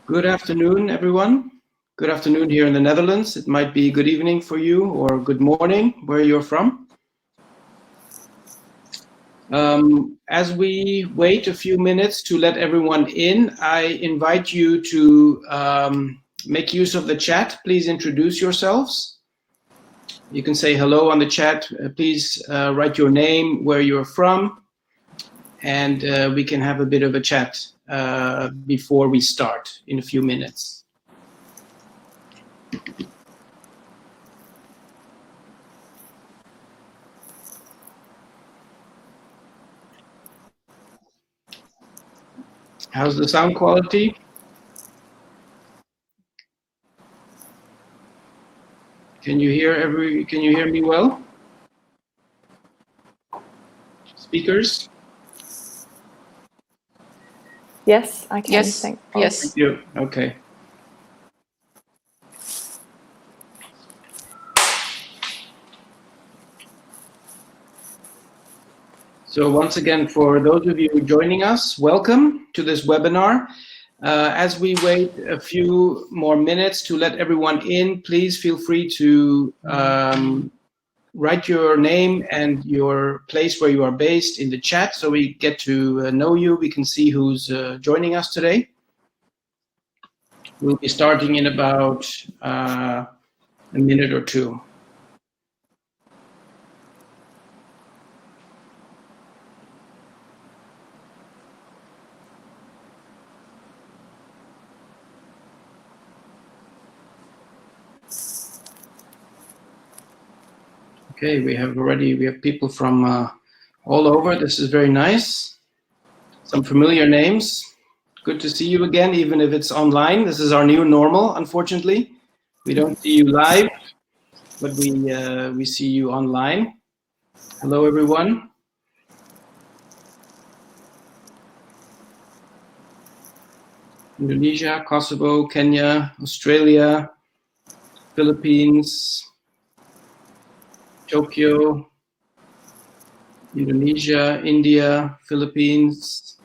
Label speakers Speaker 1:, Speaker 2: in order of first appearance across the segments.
Speaker 1: Good afternoon, everyone. Good afternoon here in the Netherlands. It might be good evening for you or good morning where you're from. As we wait a few minutes to let everyone in, I invite you to make use of the chat. Please introduce yourselves. You can say hello on the chat. Please write your name, where you're from, and we can have a bit of a chat before we start in a few minutes. How's the sound quality? Can you hear me well? Speakers?
Speaker 2: Yes, I can.
Speaker 3: Yes.
Speaker 2: Thank
Speaker 1: you. Okay. So once again, for those of you joining us, welcome to this webinar. As we wait a few more minutes to let everyone in, please feel free to write your name and your place where you are based in the chat so we get to know you. We can see who's joining us today. We'll be starting in about a minute or two. Okay, we have people from all over. This is very nice. Some familiar names. Good to see you again, even if it's online. This is our new normal, unfortunately. We don't see you live, but we see you online. Hello, everyone. Indonesia, Kosovo, Kenya, Australia, Philippines, Tokyo, Indonesia, India, Philippines,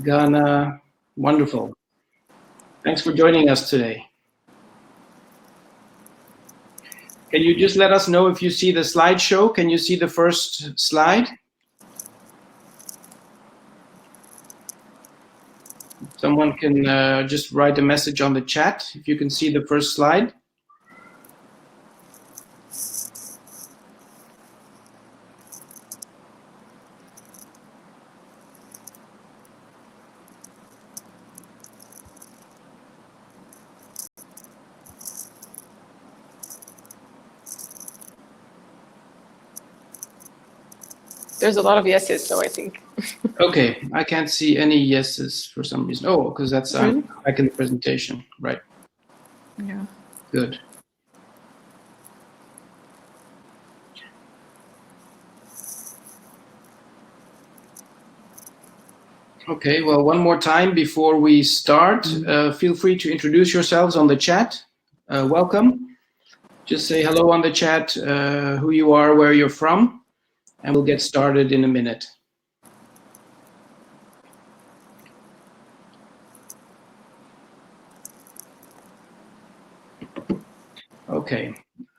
Speaker 1: Ghana. Wonderful. Thanks for joining us today. Can you just let us know if you see the slideshow? Can you see the first slide? Someone can just write a message on the chat if you can see the first slide.
Speaker 3: There's a lot of yeses, so I think.
Speaker 1: Okay, I can't see any yeses for some reason. Oh, because that's back in the presentation, right?
Speaker 3: Yeah.
Speaker 1: Good. Okay, well, one more time before we start, feel free to introduce yourselves on the chat. Welcome. Just say hello on the chat, who you are, where you're from, and we'll get started in a minute. Okay,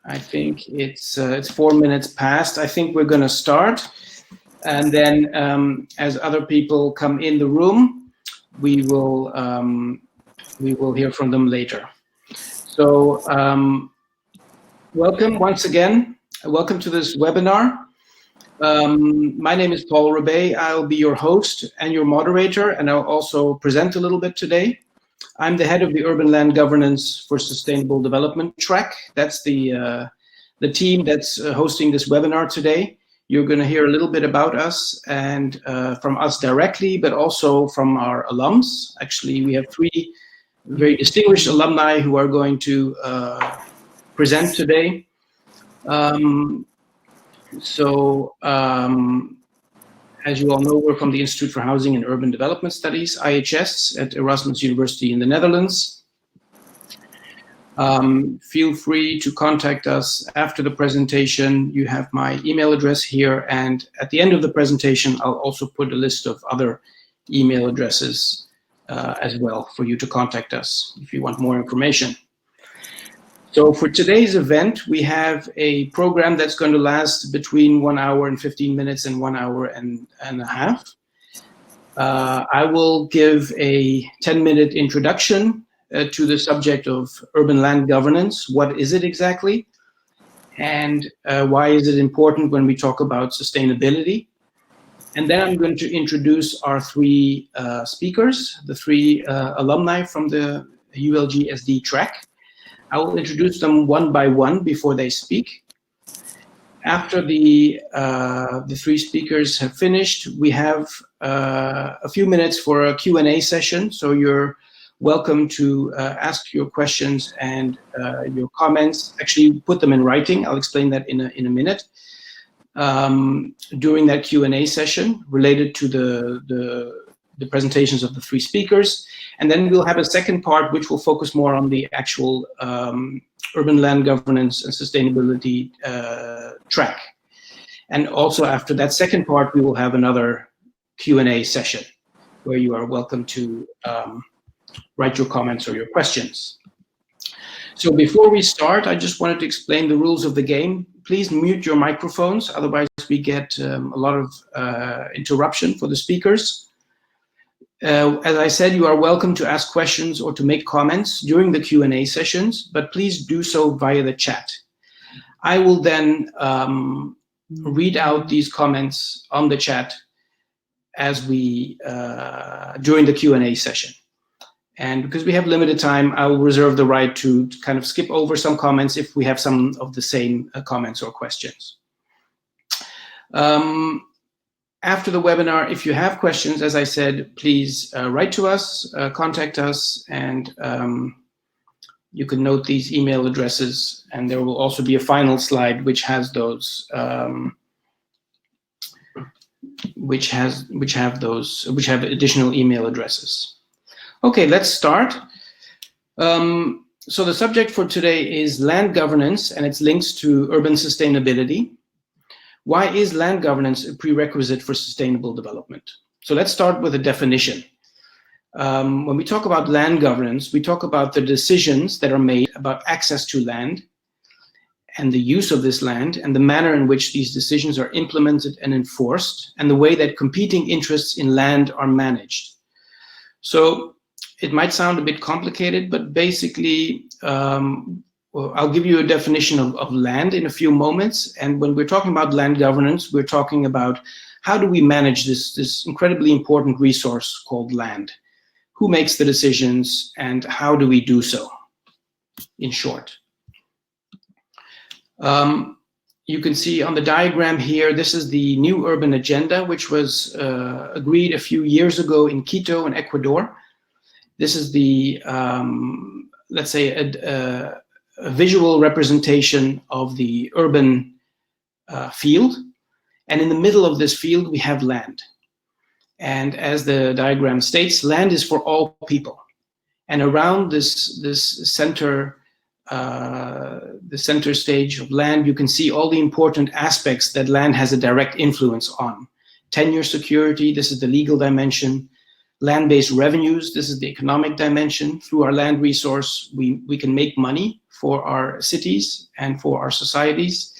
Speaker 1: I think it's 4 minutes past. I think we're going to start, and then as other people come in the room, we will hear from them later. So welcome once again. Welcome to this webinar. My name is Paul Rebay. I'll be your host and your moderator, and I'll also present a little bit today. I'm the head of the Urban Land Governance for Sustainable Development track. That's the team that's hosting this webinar today. You're going to hear a little bit about us and from us directly, but also from our alums. Actually, we have 3 very distinguished alumni who are going to present today. As you all know, we're from the Institute for Housing and Urban Development Studies, IHS, at Erasmus University in the Netherlands. Feel free to contact us after the presentation. You have my email address here, and at the end of the presentation, I'll also put a list of other email addresses as well for you to contact us if you want more information. So for today's event, we have a program that's going to last between 1 hour and 15 minutes and 1 hour and a half. I will give a 10-minute introduction to the subject of urban land governance. What is it exactly? And why is it important when we talk about sustainability? And then I'm going to introduce our three speakers, the three alumni from the ULG SD track. I will introduce them one by one before they speak. After the three speakers have finished, we have a few minutes for a Q&A session. So you're welcome to ask your questions and your comments. Actually, put them in writing. I'll explain that in a minute. During that Q&A session related to the presentations of the three speakers. And then we'll have a second part which will focus more on the actual urban land governance and sustainability track. And also after that second part, we will have another Q&A session where you are welcome to write your comments or your questions. So before we start, I just wanted to explain the rules of the game. Please mute your microphones, otherwise we get a lot of interruption for the speakers. As I said, you are welcome to ask questions or to make comments during the Q&A sessions, but please do so via the chat. I will then read out these comments on the chat as we during the Q&A session. And because we have limited time, I will reserve the right to kind of skip over some comments if we have some of the same comments or questions. After the webinar, if you have questions, as I said, please write to us, contact us, and you can note these email addresses. And there will also be a final slide which has those, which have additional email addresses. Okay, let's start. So the subject for today is land governance and its links to urban sustainability. Why is land governance a prerequisite for sustainable development? So let's start with a definition. When we talk about land governance, we talk about the decisions that are made about access to land and the use of this land and the manner in which these decisions are implemented and enforced and the way that competing interests in land are managed. So it might sound a bit complicated, but basically, well, I'll give you a definition of land in a few moments. And when we're talking about land governance, we're talking about how do we manage this incredibly important resource called land? Who makes the decisions and how do we do so, in short? You can see on the diagram here, this is the new urban agenda, which was agreed a few years ago in Quito in Ecuador. This is the, let's say, a visual representation of the urban field. And in the middle of this field, we have land. And as the diagram states, land is for all people. And around this center, the center stage of land, you can see all the important aspects that land has a direct influence on. Tenure security, this is the legal dimension. Land-based revenues, this is the economic dimension. Through our land resource, we can make money for our cities and for our societies.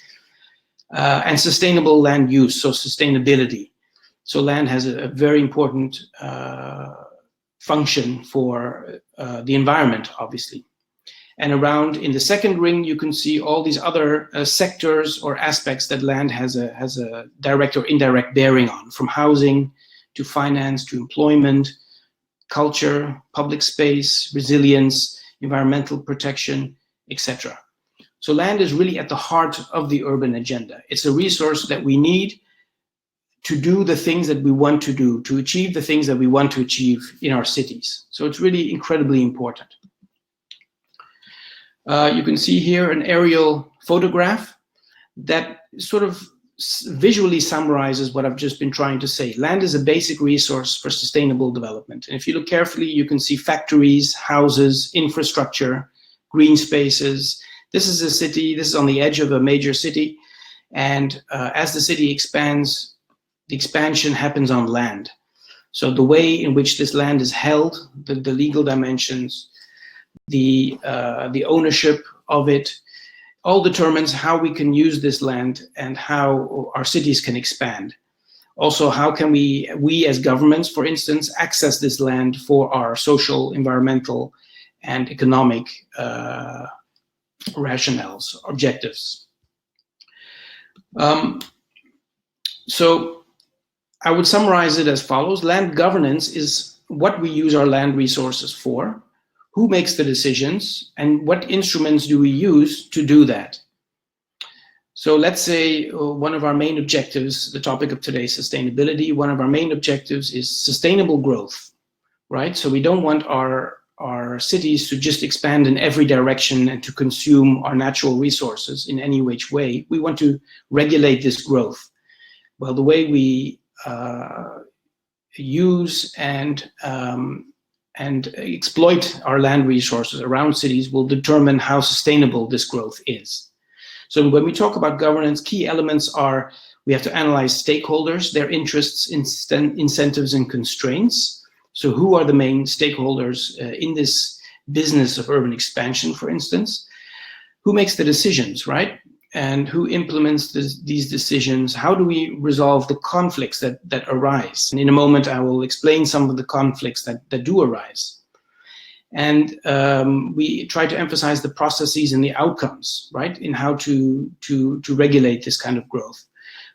Speaker 1: And sustainable land use, so sustainability. So land has a very important function for the environment, obviously. And around in the second ring, you can see all these other sectors or aspects that land has a direct or indirect bearing on, from housing to finance to employment, culture, public space, resilience, environmental protection, etc. So land is really at the heart of the urban agenda. It's a resource that we need to do the things that we want to do, to achieve the things that we want to achieve in our cities. So it's really incredibly important. You can see here an aerial photograph that sort of visually summarizes what I've just been trying to say. Land is a basic resource for sustainable development. And if you look carefully, you can see factories, houses, infrastructure, green spaces. This is a city, this is on the edge of a major city. And as the city expands, the expansion happens on land. So the way in which this land is held, the legal dimensions, the ownership of it, all determines how we can use this land and how our cities can expand. Also, how can we as governments, for instance, access this land for our social, environmental, and economic rationales, objectives. So I would summarize it as follows. Land governance is what we use our land resources for, who makes the decisions, and what instruments do we use to do that. So let's say one of our main objectives, the topic of today, sustainability, one of our main objectives is sustainable growth, right? So we don't want our cities to just expand in every direction and to consume our natural resources in any which way. We want to regulate this growth. Well, the way we use and exploit our land resources around cities will determine how sustainable this growth is. So when we talk about governance, key elements are we have to analyze stakeholders, their interests, incentives, and constraints. So who are the main stakeholders in this business of urban expansion, for instance? Who makes the decisions, right? And who implements these decisions? How do we resolve the conflicts that arise? And in a moment, I will explain some of the conflicts that do arise. And we try to emphasize the processes and the outcomes, right, in how to regulate this kind of growth.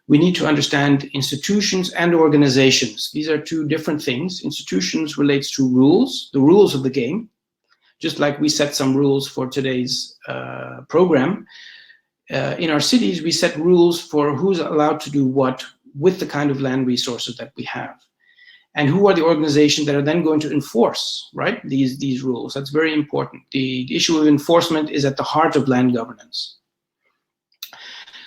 Speaker 1: We need to understand institutions and organizations. These are two different things. Institutions relates to rules, the rules of the game, just like we set some rules for today's program. In our cities, we set rules for who's allowed to do what with the kind of land resources that we have. And who are the organizations that are then going to enforce, right, these rules? That's very important. The issue of enforcement is at the heart of land governance.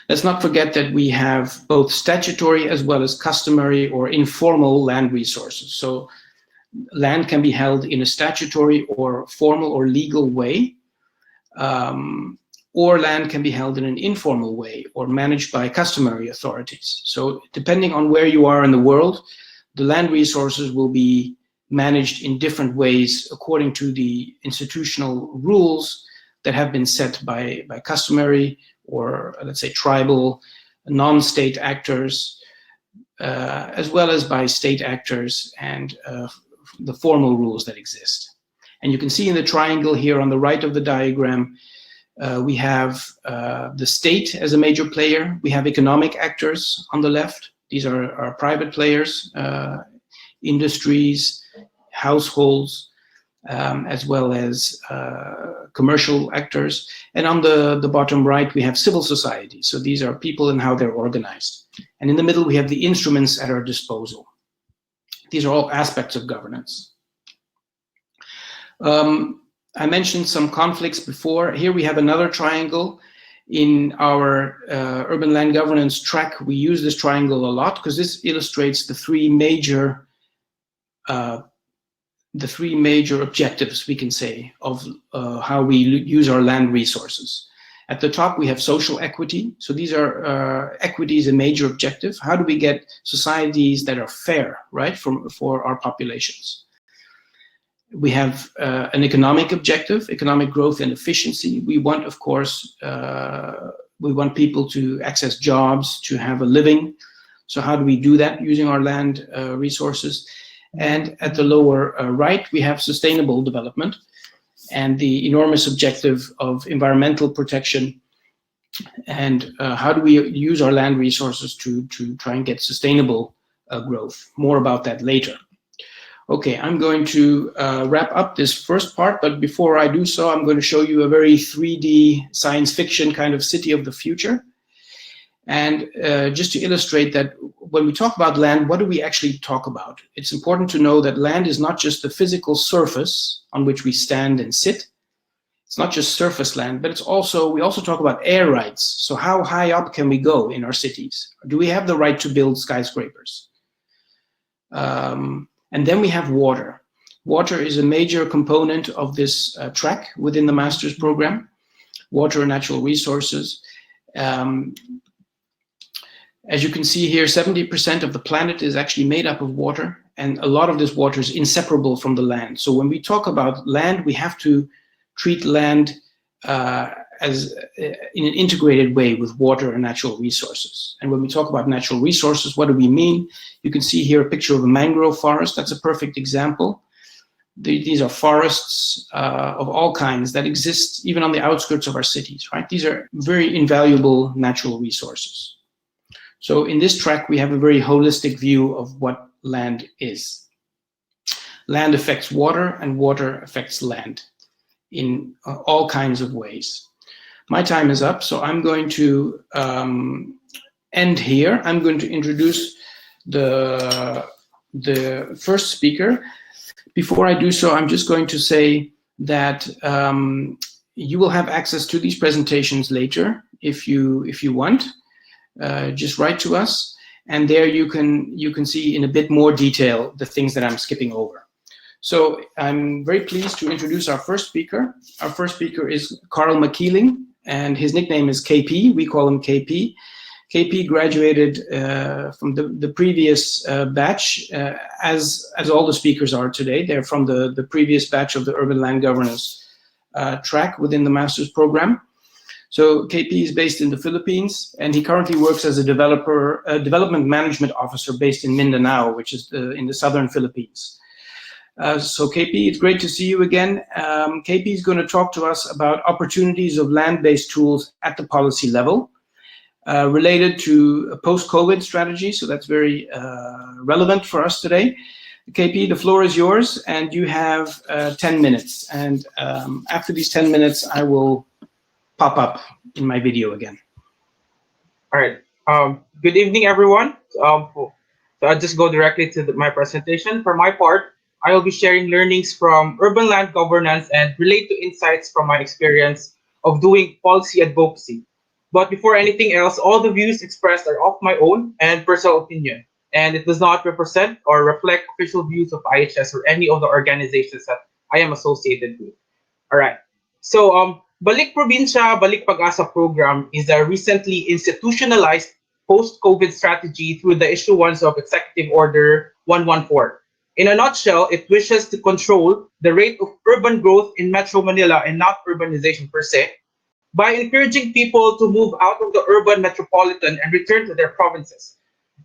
Speaker 1: Let's not forget that we have both statutory as well as customary or informal land resources. So land can be held in a statutory or formal or legal way, or land can be held in an informal way or managed by customary authorities. So depending on where you are in the world, the land resources will be managed in different ways according to the institutional rules that have been set by customary or, let's say, tribal, non-state actors, as well as by state actors and the formal rules that exist. And you can see in the triangle here on the right of the diagram, we have the state as a major player. We have economic actors on the left. These are our private players, industries, households, as well as commercial actors. And on the bottom right, we have civil society. So these are people and how they're organized. And in the middle, we have the instruments at our disposal. These are all aspects of governance. I mentioned some conflicts before. Here we have another triangle. In our urban land governance track, we use this triangle a lot because this illustrates the three major objectives, we can say, of how we use our land resources. At the top, we have social equity. So these are equity is a major objective. How do we get societies that are fair, right, for our populations? We have an economic objective, economic growth and efficiency. We want, of course, we want people to access jobs, to have a living. So how do we do that using our land resources? And at the lower right, we have sustainable development and the enormous objective of environmental protection. And how do we use our land resources to try and get sustainable growth? More about that later. Okay, I'm going to wrap up this first part, but before I do so, I'm going to show you a very 3D science fiction kind of city of the future. And just to illustrate that when we talk about land, what do we actually talk about? It's important to know that land is not just the physical surface on which we stand and sit. It's not just surface land, but it's also, we also talk about air rights. So how high up can we go in our cities? Do we have the right to build skyscrapers? And then we have water. Water is a major component of this track within the master's program, water and natural resources. As you can see here, 70% of the planet is actually made up of water, and a lot of this water is inseparable from the land. So when we talk about land, we have to treat land as in an integrated way with water and natural resources. And when we talk about natural resources, what do we mean? You can see here a picture of a mangrove forest. That's a perfect example. These are forests of all kinds that exist even on the outskirts of our cities, right? These are very invaluable natural resources. So in this track, we have a very holistic view of what land is. Land affects water, and water affects land in all kinds of ways. My time is up, so I'm going to end here. I'm going to introduce the first speaker. Before I do so, I'm just going to say that you will have access to these presentations later if you want. Just write to us, and there you can see in a bit more detail the things that I'm skipping over. So I'm very pleased to introduce our first speaker. Our first speaker is Carl McKeeling, and his nickname is KP. We call him KP. KP graduated from the previous batch, as all the speakers are today. They're from the previous batch of the Urban Land Governance track within the master's program. So KP is based in the Philippines, and he currently works as a development management officer based in Mindanao, which is in the southern Philippines. So KP, it's great to see you again. KP is going to talk to us about opportunities of land-based tools at the policy level related to a post-COVID strategy. So that's very relevant for us today. KP, the floor is yours, and you have 10 minutes. And after these 10 minutes, I will pop up in my video again.
Speaker 4: All right. Good evening, everyone. So I'll just go directly to my presentation. For my part, I will be sharing learnings from urban land governance and relate to insights from my experience of doing policy advocacy. But before anything else, all the views expressed are of my own and personal opinion, and it does not represent or reflect official views of IHS or any of the organizations that I am associated with. All right. So Balik Probinsya, Balik Pag-asa program is a recently institutionalized post-COVID strategy through the issuance of Executive Order 114. In a nutshell, it wishes to control the rate of urban growth in Metro Manila and not urbanization per se, by encouraging people to move out of the urban metropolitan and return to their provinces.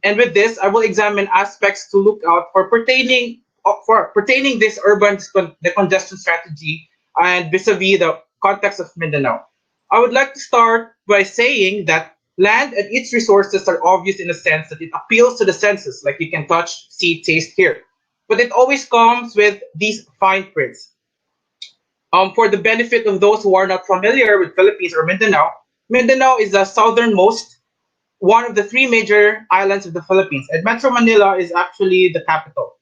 Speaker 4: And with this, I will examine aspects to look out for pertaining this urban decongestion strategy and vis-a-vis the context of Mindanao. I would like to start by saying that land and its resources are obvious in a sense that it appeals to the senses, like you can touch, see, taste, hear. But it always comes with these fine prints. For the benefit of those who are not familiar with Philippines or Mindanao, Mindanao is the southernmost, one of the three major islands of the Philippines, and Metro Manila is actually the capital.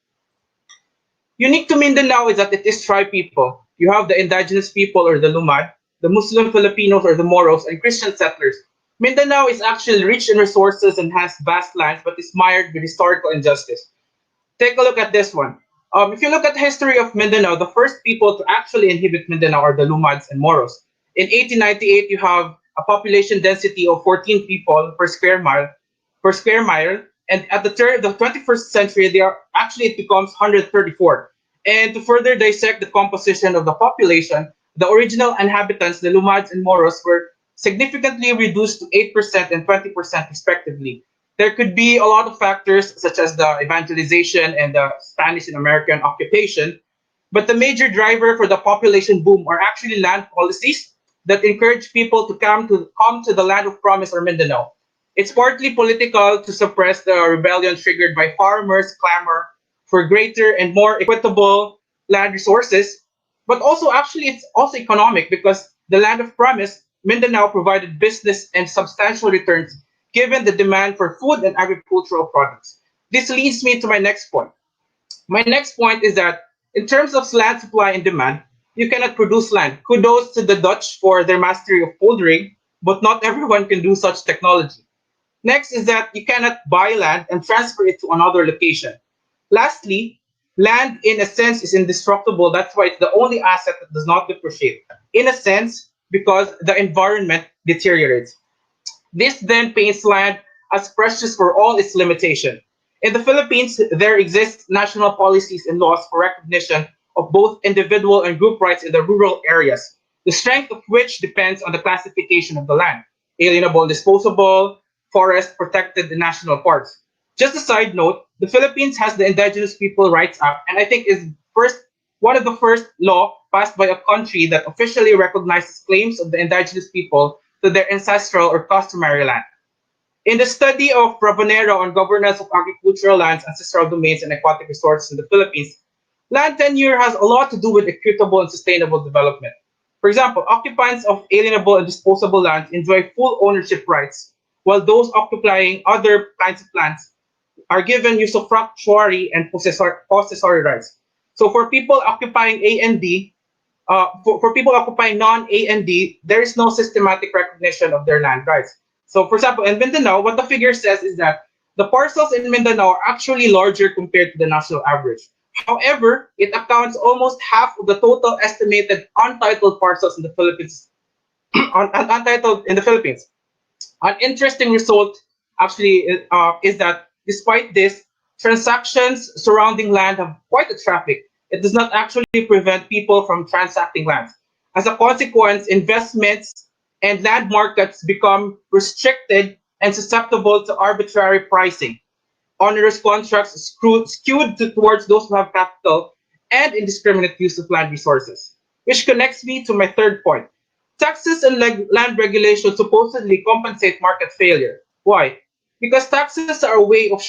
Speaker 4: Unique to Mindanao is that it is tri-people. You have the indigenous people or the Lumad, the Muslim Filipinos or the Moros, and Christian settlers. Mindanao is actually rich in resources and has vast lands, but is mired with historical injustice. Take a look at this one. If you look at the history of Mindanao, the first people to actually inhabit Mindanao are the Lumads and Moros. In 1898, you have a population density of 14 people per square mile, and at the turn of the 21st century, it becomes 134. And to further dissect the composition of the population, the original inhabitants, the Lumads and Moros, were significantly reduced to 8% and 20% respectively. There could be a lot of factors such as the evangelization and the Spanish and American occupation, but the major driver for the population boom are actually land policies that encourage people to come to the land of promise or Mindanao. It's partly political to suppress the rebellion triggered by farmers' clamor for greater and more equitable land resources, but also actually it's also economic because the land of promise, Mindanao, provided business and substantial returns given the demand for food and agricultural products. This leads me to my next point. My next point is that in terms of land supply and demand, you cannot produce land. Kudos to the Dutch for their mastery of poldering, but not everyone can do such technology. Next is that you cannot buy land and transfer it to another location. Lastly, land in a sense is indestructible. That's why it's the only asset that does not depreciate. In a sense, because the environment deteriorates. This then paints land as precious for all its limitation. In the Philippines, there exist national policies and laws for recognition of both individual and group rights in the rural areas, the strength of which depends on the classification of the land, alienable and disposable, forest, protected, and national parks. Just a side note, the Philippines has the Indigenous People Rights Act, and I think is one of the first law passed by a country that officially recognizes claims of the indigenous people to their ancestral or customary land. In the study of Rabanera on governance of agricultural lands, ancestral domains, and aquatic resources in the Philippines, land tenure has a lot to do with equitable and sustainable development. For example, occupants of alienable and disposable lands enjoy full ownership rights, while those occupying other kinds of lands are given usufructuary and possessory rights. So for people occupying A and D, for people occupying non-A and D, there is no systematic recognition of their land rights. So for example, in Mindanao, what the figure says is that the parcels in Mindanao are actually larger compared to the national average. However, it accounts almost half of the total estimated untitled parcels in the Philippines. Untitled in the Philippines. An interesting result actually is that despite this, transactions surrounding land have quite a traffic. It does not actually prevent people from transacting lands. As a consequence, investments and land markets become restricted and susceptible to arbitrary pricing. Onerous contracts skewed towards those who have capital and indiscriminate use of land resources. Which connects me to my third point. Taxes and land regulation supposedly compensate market failure. Why? Because taxes are a way of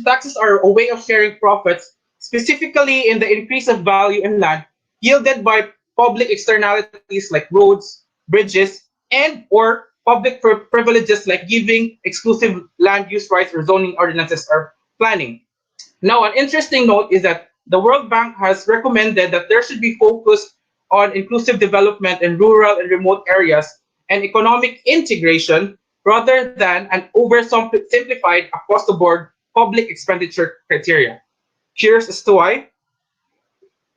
Speaker 4: taxes are a way of sharing profits, specifically in the increase of value in land yielded by public externalities like roads, bridges, and or public privileges like giving exclusive land use rights or zoning ordinances or planning. Now, an interesting note is that the World Bank has recommended that there should be focus on inclusive development in rural and remote areas and economic integration rather than an oversimplified across the board public expenditure criteria. Curious as to why?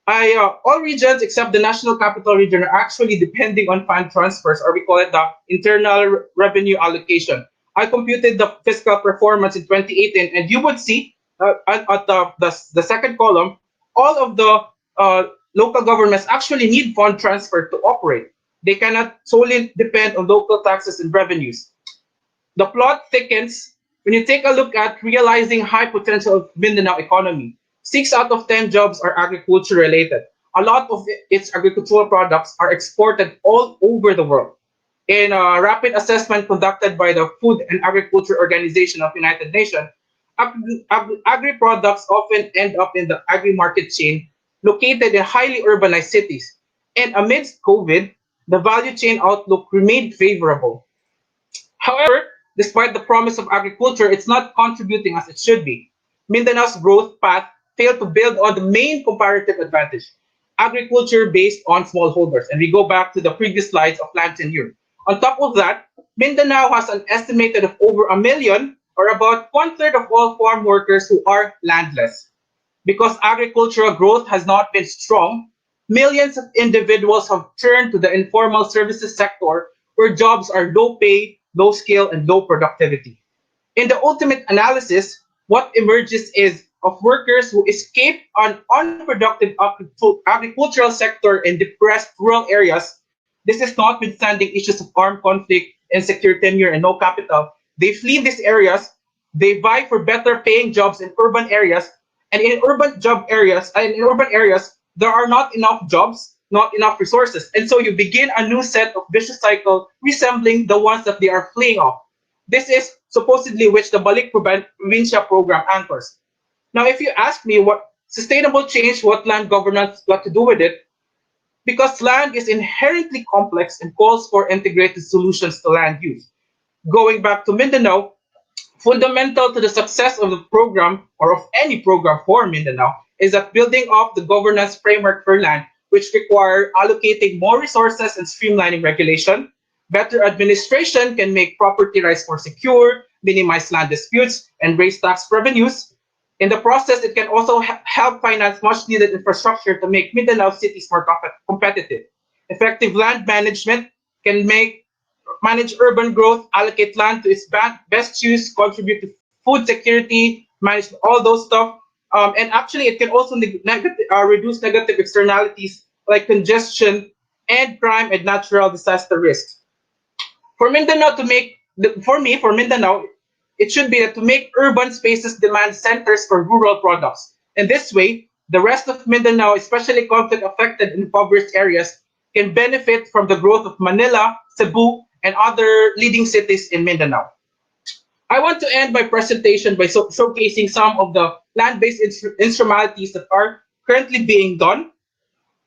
Speaker 4: All regions except the National Capital Region are actually depending on fund transfers, or we call it the internal revenue allocation. I computed the fiscal performance in 2018, and you would see at the second column, all of the local governments actually need fund transfer to operate. They cannot solely depend on local taxes and revenues. The plot thickens when you take a look at realizing high potential of Mindanao economy. 6 out of 10 jobs are agriculture related. A lot of its agricultural products are exported all over the world. In a rapid assessment conducted by the Food and Agriculture Organization of United Nations, agri-products often end up in the agri-market chain located in highly urbanized cities. And amidst COVID, the value chain outlook remained favorable. However, despite the promise of agriculture, it's not contributing as it should be. Mindanao's growth path failed to build on the main comparative advantage, agriculture based on smallholders. And we go back to the previous slides of land tenure. On top of that, Mindanao has an estimated of over 1 million, or about 1/3 of all farm workers who are landless. Because agricultural growth has not been strong, millions of individuals have turned to the informal services sector where jobs are low pay, low skill, and low productivity. In the ultimate analysis, what emerges is of workers who escape an unproductive agricultural sector in depressed rural areas. This is notwithstanding issues of armed conflict, insecure tenure, and no capital. They flee these areas, they vie for better paying jobs in urban areas, and in urban areas, there are not enough jobs, not enough resources. And so you begin a new set of vicious cycle resembling the ones that they are fleeing off. This is supposedly which the Balik Provincia program anchors. Now, if you ask me what sustainable change, what land governance got to do with it, because land is inherently complex and calls for integrated solutions to land use. Going back to Mindanao, fundamental to the success of the program or of any program for Mindanao is that building up the governance framework for land, which require allocating more resources and streamlining regulation. Better administration can make property rights more secure, minimize land disputes, and raise tax revenues. In the process, it can also help finance much needed infrastructure to make Mindanao cities more competitive. Effective land management can make manage urban growth, allocate land to its best use, contribute to food security, manage all those stuff. And actually, it can also reduce negative externalities like congestion and crime and natural disaster risks. For Mindanao for Mindanao, it should be that to make urban spaces demand centers for rural products. In this way, the rest of Mindanao, especially conflict-affected and impoverished areas, can benefit from the growth of Manila, Cebu, and other leading cities in Mindanao. I want to end my presentation by showcasing some of the land-based instrumentalities that are currently being done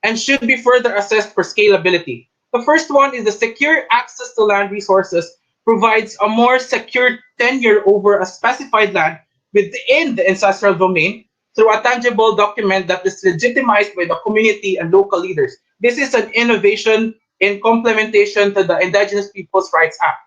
Speaker 4: and should be further assessed for scalability. The first one is the secure access to land resources provides a more secure tenure over a specified land within the ancestral domain through a tangible document that is legitimized by the community and local leaders. This is an innovation in complementation to the Indigenous Peoples' Rights Act.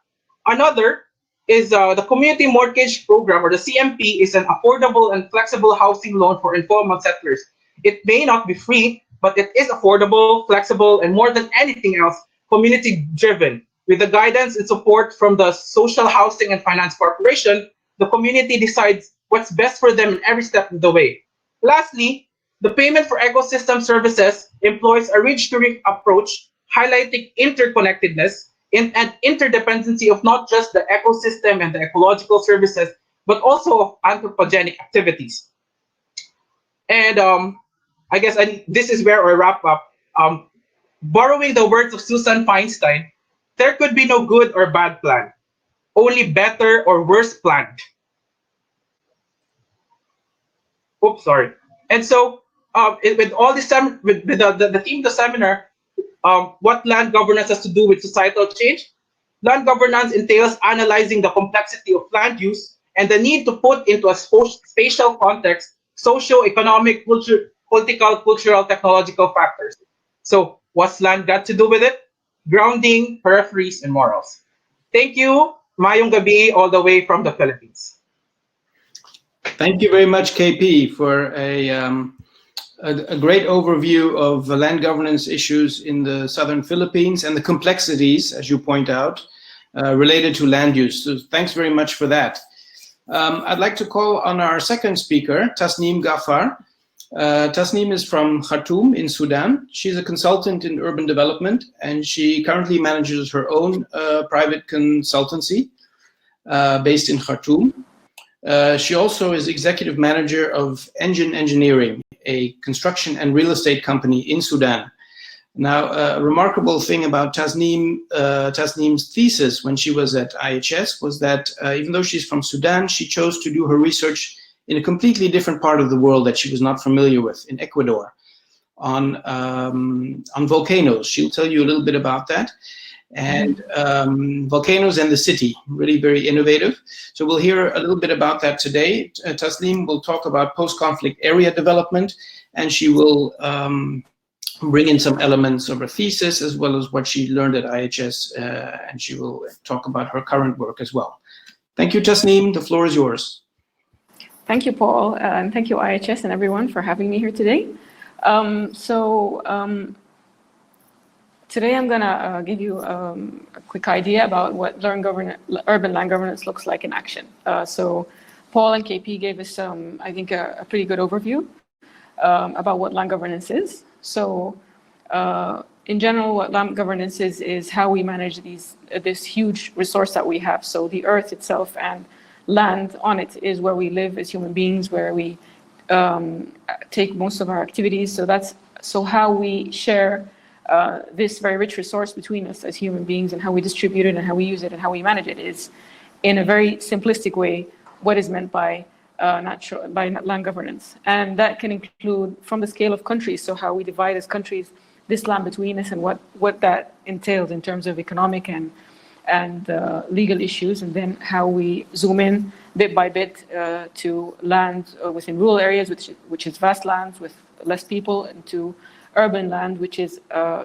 Speaker 4: Another is the Community Mortgage Program, or the CMP, is an affordable and flexible housing loan for informal settlers. It may not be free, but it is affordable, flexible, and more than anything else, community-driven. With the guidance and support from the Social Housing and Finance Corporation, the community decides what's best for them in every step of the way. Lastly, the payment for ecosystem services employs a ridge-to-ridge approach, highlighting interconnectedness and interdependency of not just the ecosystem and the ecological services, but also of anthropogenic activities. And I guess this is where I wrap up. Borrowing the words of Susan Feinstein, there could be no good or bad plan, only better or worse planned. Oops, sorry. And so, with all this, with the theme of the seminar, what land governance has to do with societal change. Land governance entails analyzing the complexity of land use and the need to put into a spatial context socio-economic, political, cultural, technological factors. So what's land got to do with it? Grounding, peripheries, and morals. Thank you. Mayong gabi all the way from the Philippines.
Speaker 1: Thank you very much, KP, for a great overview of the land governance issues in the southern Philippines and the complexities, as you point out, related to land use. So thanks very much for that. I'd like to call on our second speaker, Tasneem Ghaffar. Tasneem is from Khartoum in Sudan. She's a consultant in urban development, and she currently manages her own private consultancy based in Khartoum. She also is executive manager of Engine Engineering, a construction and real estate company in Sudan. Now, a remarkable thing about Tasneem's thesis when she was at IHS was that even though she's from Sudan, she chose to do her research in a completely different part of the world that she was not familiar with, in Ecuador, on volcanoes. She'll tell you a little bit about that. And volcanoes and the city, really very innovative. So we'll hear a little bit about that today. Tasneem will talk about post-conflict area development, and she will bring in some elements of her thesis as well as what she learned at IHS, and she will talk about her current work as well. Thank you, Tasneem. The floor is yours.
Speaker 3: Thank you, Paul, and thank you, IHS and everyone, for having me here today. Today I'm going to give you a quick idea about what urban land governance looks like in action. So Paul and KP gave us, I think, a pretty good overview about what land governance is. So in general, what land governance is how we manage this huge resource that we have. So the earth itself and land on it is where we live as human beings, where we take most of our activities. So how we share this very rich resource between us as human beings, and how we distribute it and how we use it and how we manage it is, in a very simplistic way, what is meant by land governance. And that can include from the scale of countries, so how we divide as countries this land between us and what that entails in terms of economic and legal issues, and then how we zoom in bit by bit to land within rural areas, which is vast lands with less people, and to urban land, which is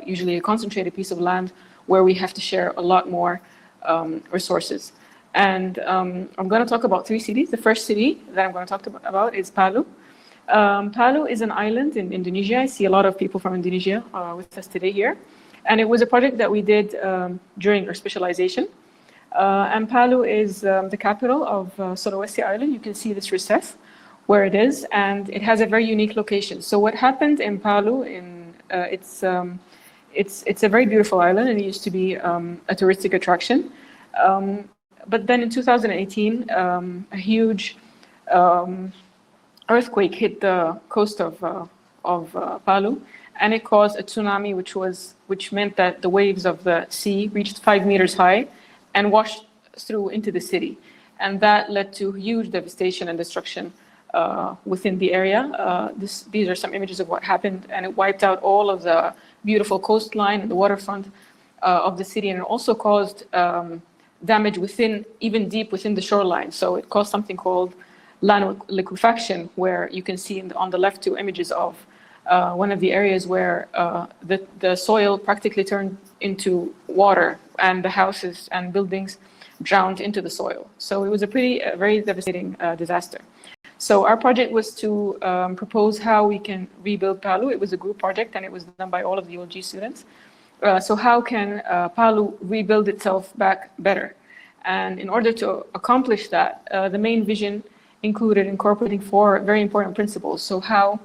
Speaker 3: usually a concentrated piece of land where we have to share a lot more resources. And I'm going to talk about 3 cities. The first city that I'm going to talk about is Palu. Palu is an island in Indonesia. I see a lot of people from Indonesia with us today here. And it was a project that we did during our specialization. And Palu is the capital of Sulawesi Island. You can see this recess where it is, and it has a very unique location. So what happened in Palu, it's a very beautiful island, and it used to be a touristic attraction. But then in 2018, a huge earthquake hit the coast of Palu, and it caused a tsunami, which meant that the waves of the sea reached 5 meters high and washed through into the city, and that led to huge devastation and destruction within the area. These are some images of what happened, and it wiped out all of the beautiful coastline and the waterfront of the city, and it also caused damage even deep within the shoreline. So it caused something called land liquefaction, where you can see on the left 2 images of one of the areas where the soil practically turned into water, and the houses and buildings drowned into the soil. So it was a very devastating disaster. So our project was to propose how we can rebuild Palu. It was a group project, and it was done by all of the ULG students. So how can Palu rebuild itself back better? And in order to accomplish that, the main vision included incorporating 4 very important principles. So how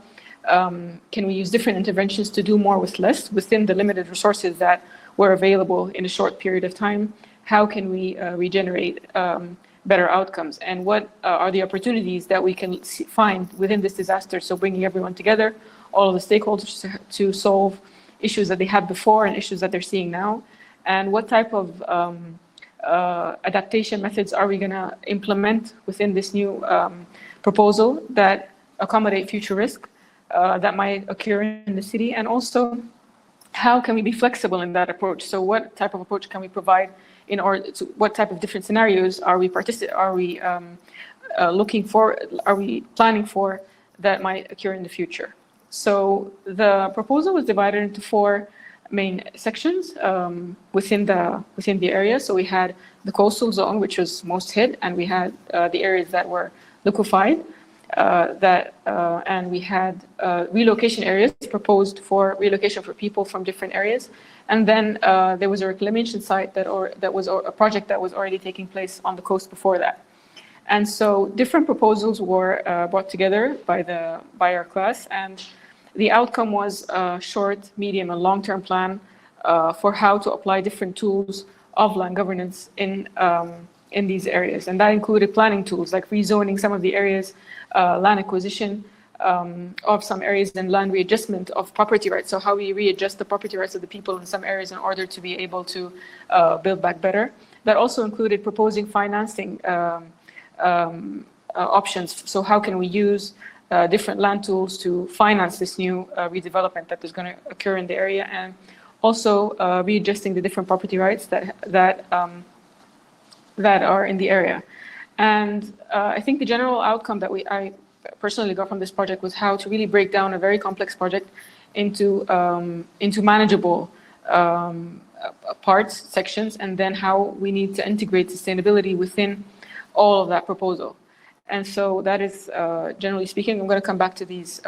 Speaker 3: can we use different interventions to do more with less within the limited resources that were available in a short period of time? How can we regenerate better outcomes? And what are the opportunities that we can find within this disaster? So bringing everyone together, all of the stakeholders to solve issues that they had before and issues that they're seeing now. And what type of adaptation methods are we going to implement within this new proposal that accommodate future risk that might occur in the city? And also, how can we be flexible in that approach? So what type of approach can we provide in order to, what type of different scenarios are we looking for, are we planning for that might occur in the future? So the proposal was divided into 4 main sections within the area. So we had the coastal zone, which was most hit, and we had the areas that were liquefied, and we had relocation areas proposed for relocation for people from different areas. And then there was a reclamation site that was a project that was already taking place on the coast before that. And so different proposals were brought together by our class, and the outcome was a short, medium, and long-term plan for how to apply different tools of land governance in these areas. And that included planning tools like rezoning some of the areas, land acquisition of some areas, and land readjustment of property rights. So how we readjust the property rights of the people in some areas in order to be able to build back better. That also included proposing financing options. So how can we use different land tools to finance this new redevelopment that is going to occur in the area, and also readjusting the different property rights that are in the area. And I think the general outcome that I personally got from this project was how to really break down a very complex project into manageable parts, sections, and then how we need to integrate sustainability within all of that proposal. And so that is, generally speaking, I'm going to come back to these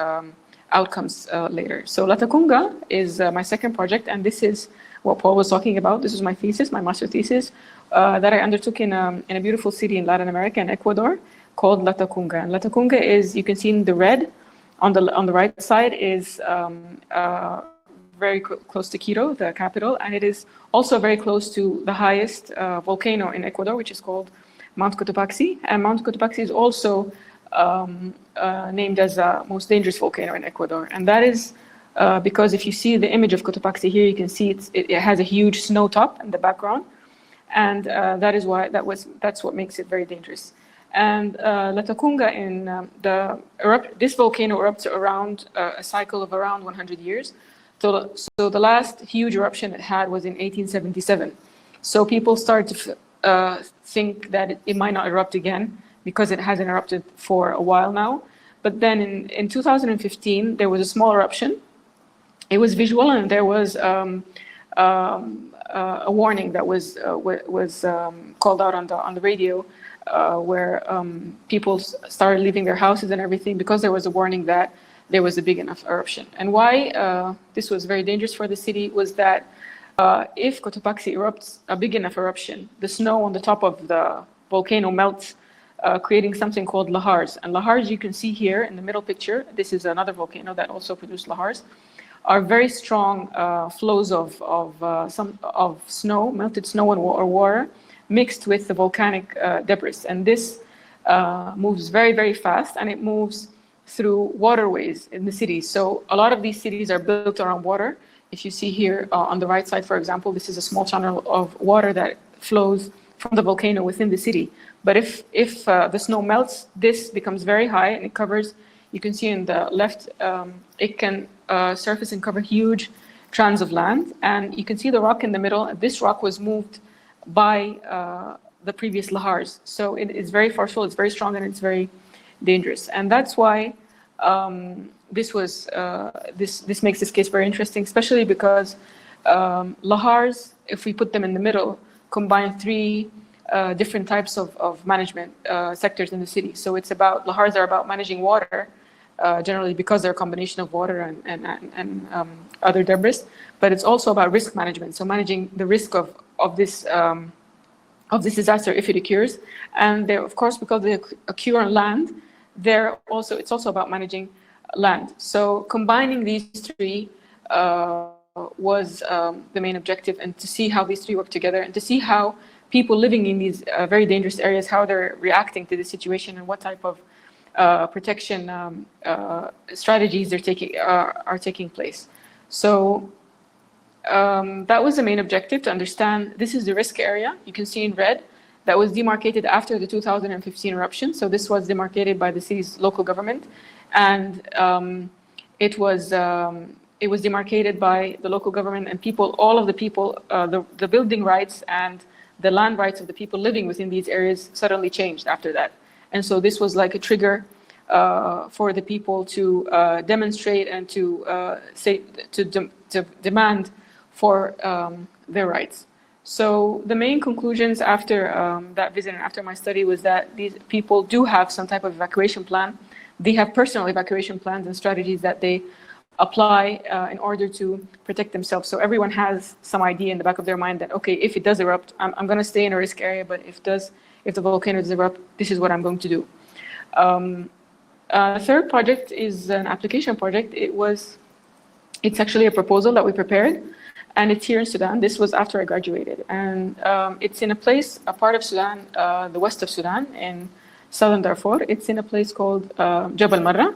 Speaker 3: outcomes later. So Latacunga is my second project, and this is what Paul was talking about. This is my thesis, my master thesis, that I undertook in a beautiful city in Latin America, in Ecuador, called Latacunga. And Latacunga is, you can see in the red, on the right side, is very close to Quito, the capital, and it is also very close to the highest volcano in Ecuador, which is called Mount Cotopaxi. And Mount Cotopaxi is also named as the most dangerous volcano in Ecuador. And that is because if you see the image of Cotopaxi here, you can see it has a huge snow top in the background. And that is why that's what makes it very dangerous. And Latacunga, this volcano erupts around a cycle of around 100 years. So the last huge eruption it had was in 1877. So people started to think that it might not erupt again because it hasn't erupted for a while now. But then in 2015, there was a small eruption. It was visual, and there was a warning that was called out on the radio, where people started leaving their houses and everything because there was a warning that there was a big enough eruption. And why this was very dangerous for the city was that if Cotopaxi erupts a big enough eruption, the snow on the top of the volcano melts, creating something called lahars. And lahars, you can see here in the middle picture, this is another volcano that also produced lahars, are very strong flows of snow, melted snow or water, mixed with the volcanic debris. And this moves very, very fast, and it moves through waterways in the cities. So a lot of these cities are built around water. If you see here on the right side, for example, this is a small channel of water that flows from the volcano within the city. But if the snow melts, this becomes very high, and it covers, you can see in the left, it can surface and cover huge tracts of land. And you can see the rock in the middle. This rock was moved by the previous lahars. So it is very forceful, it's very strong, and it's very dangerous. And that's why this makes this case very interesting, especially because lahars, if we put them in the middle, combine three different types of management sectors in the city. So it's about, lahars are about managing water, generally because they're a combination of water and other debris, but it's also about risk management. So managing the risk of this disaster if it occurs. And they're, of course, because they occur on land, it's also about managing land. So combining these three was the main objective, and to see how these three work together, and to see how people living in these very dangerous areas, how they're reacting to the situation, and what type of protection strategies are taking place. So that was the main objective, to understand this is the risk area. You can see in red that was demarcated after the 2015 eruption. So this was demarcated by the city's local government, and it was demarcated by the local government and people. All of the people, the building rights and the land rights of the people living within these areas suddenly changed after that. And so this was like a trigger for the people to demonstrate and to demand for their rights. So the main conclusions after that visit and after my study was that these people do have some type of evacuation plan. They have personal evacuation plans and strategies that they apply in order to protect themselves. So everyone has some idea in the back of their mind that, okay, if it does erupt, I'm going to stay in a risk area, but if the volcano does erupt, this is what I'm going to do. The third project is an application project. It's actually a proposal that we prepared, and it's here in Sudan. This was after I graduated, and it's in a part of Sudan, the west of Sudan, in southern Darfur. It's in a place called Jabal Marra.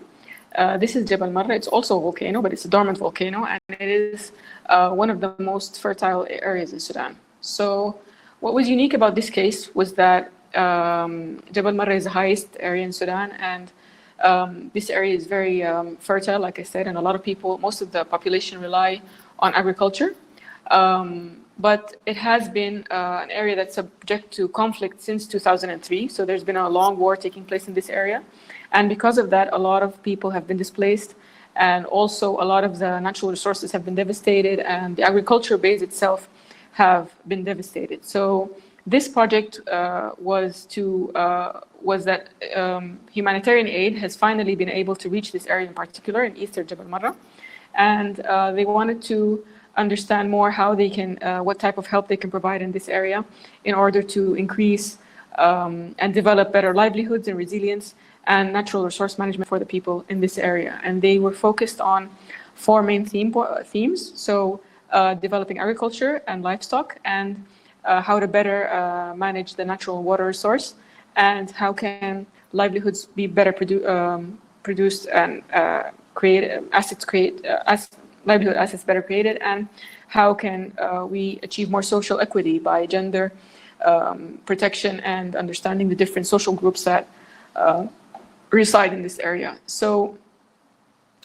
Speaker 3: This is Jabal Marra. It's also a volcano, but it's a dormant volcano, and it is one of the most fertile areas in Sudan. So what was unique about this case was that Jabal Marra is the highest area in Sudan, and this area is very fertile, like I said, and a lot of people, most of the population rely on agriculture. But it has been an area that's subject to conflict since 2003. So there's been a long war taking place in this area. And because of that, a lot of people have been displaced, and also a lot of the natural resources have been devastated, and the agriculture base itself have been devastated. So this project was that humanitarian aid has finally been able to reach this area in particular, in eastern Jabal Marra, and they wanted to understand more how they can, what type of help they can provide in this area in order to increase and develop better livelihoods and resilience and natural resource management for the people in this area. And they were focused on four main themes. So developing agriculture and livestock, and how to better manage the natural water resource, and how can livelihoods be better produced and livelihood assets better created, and how can we achieve more social equity by gender protection and understanding the different social groups that reside in this area. So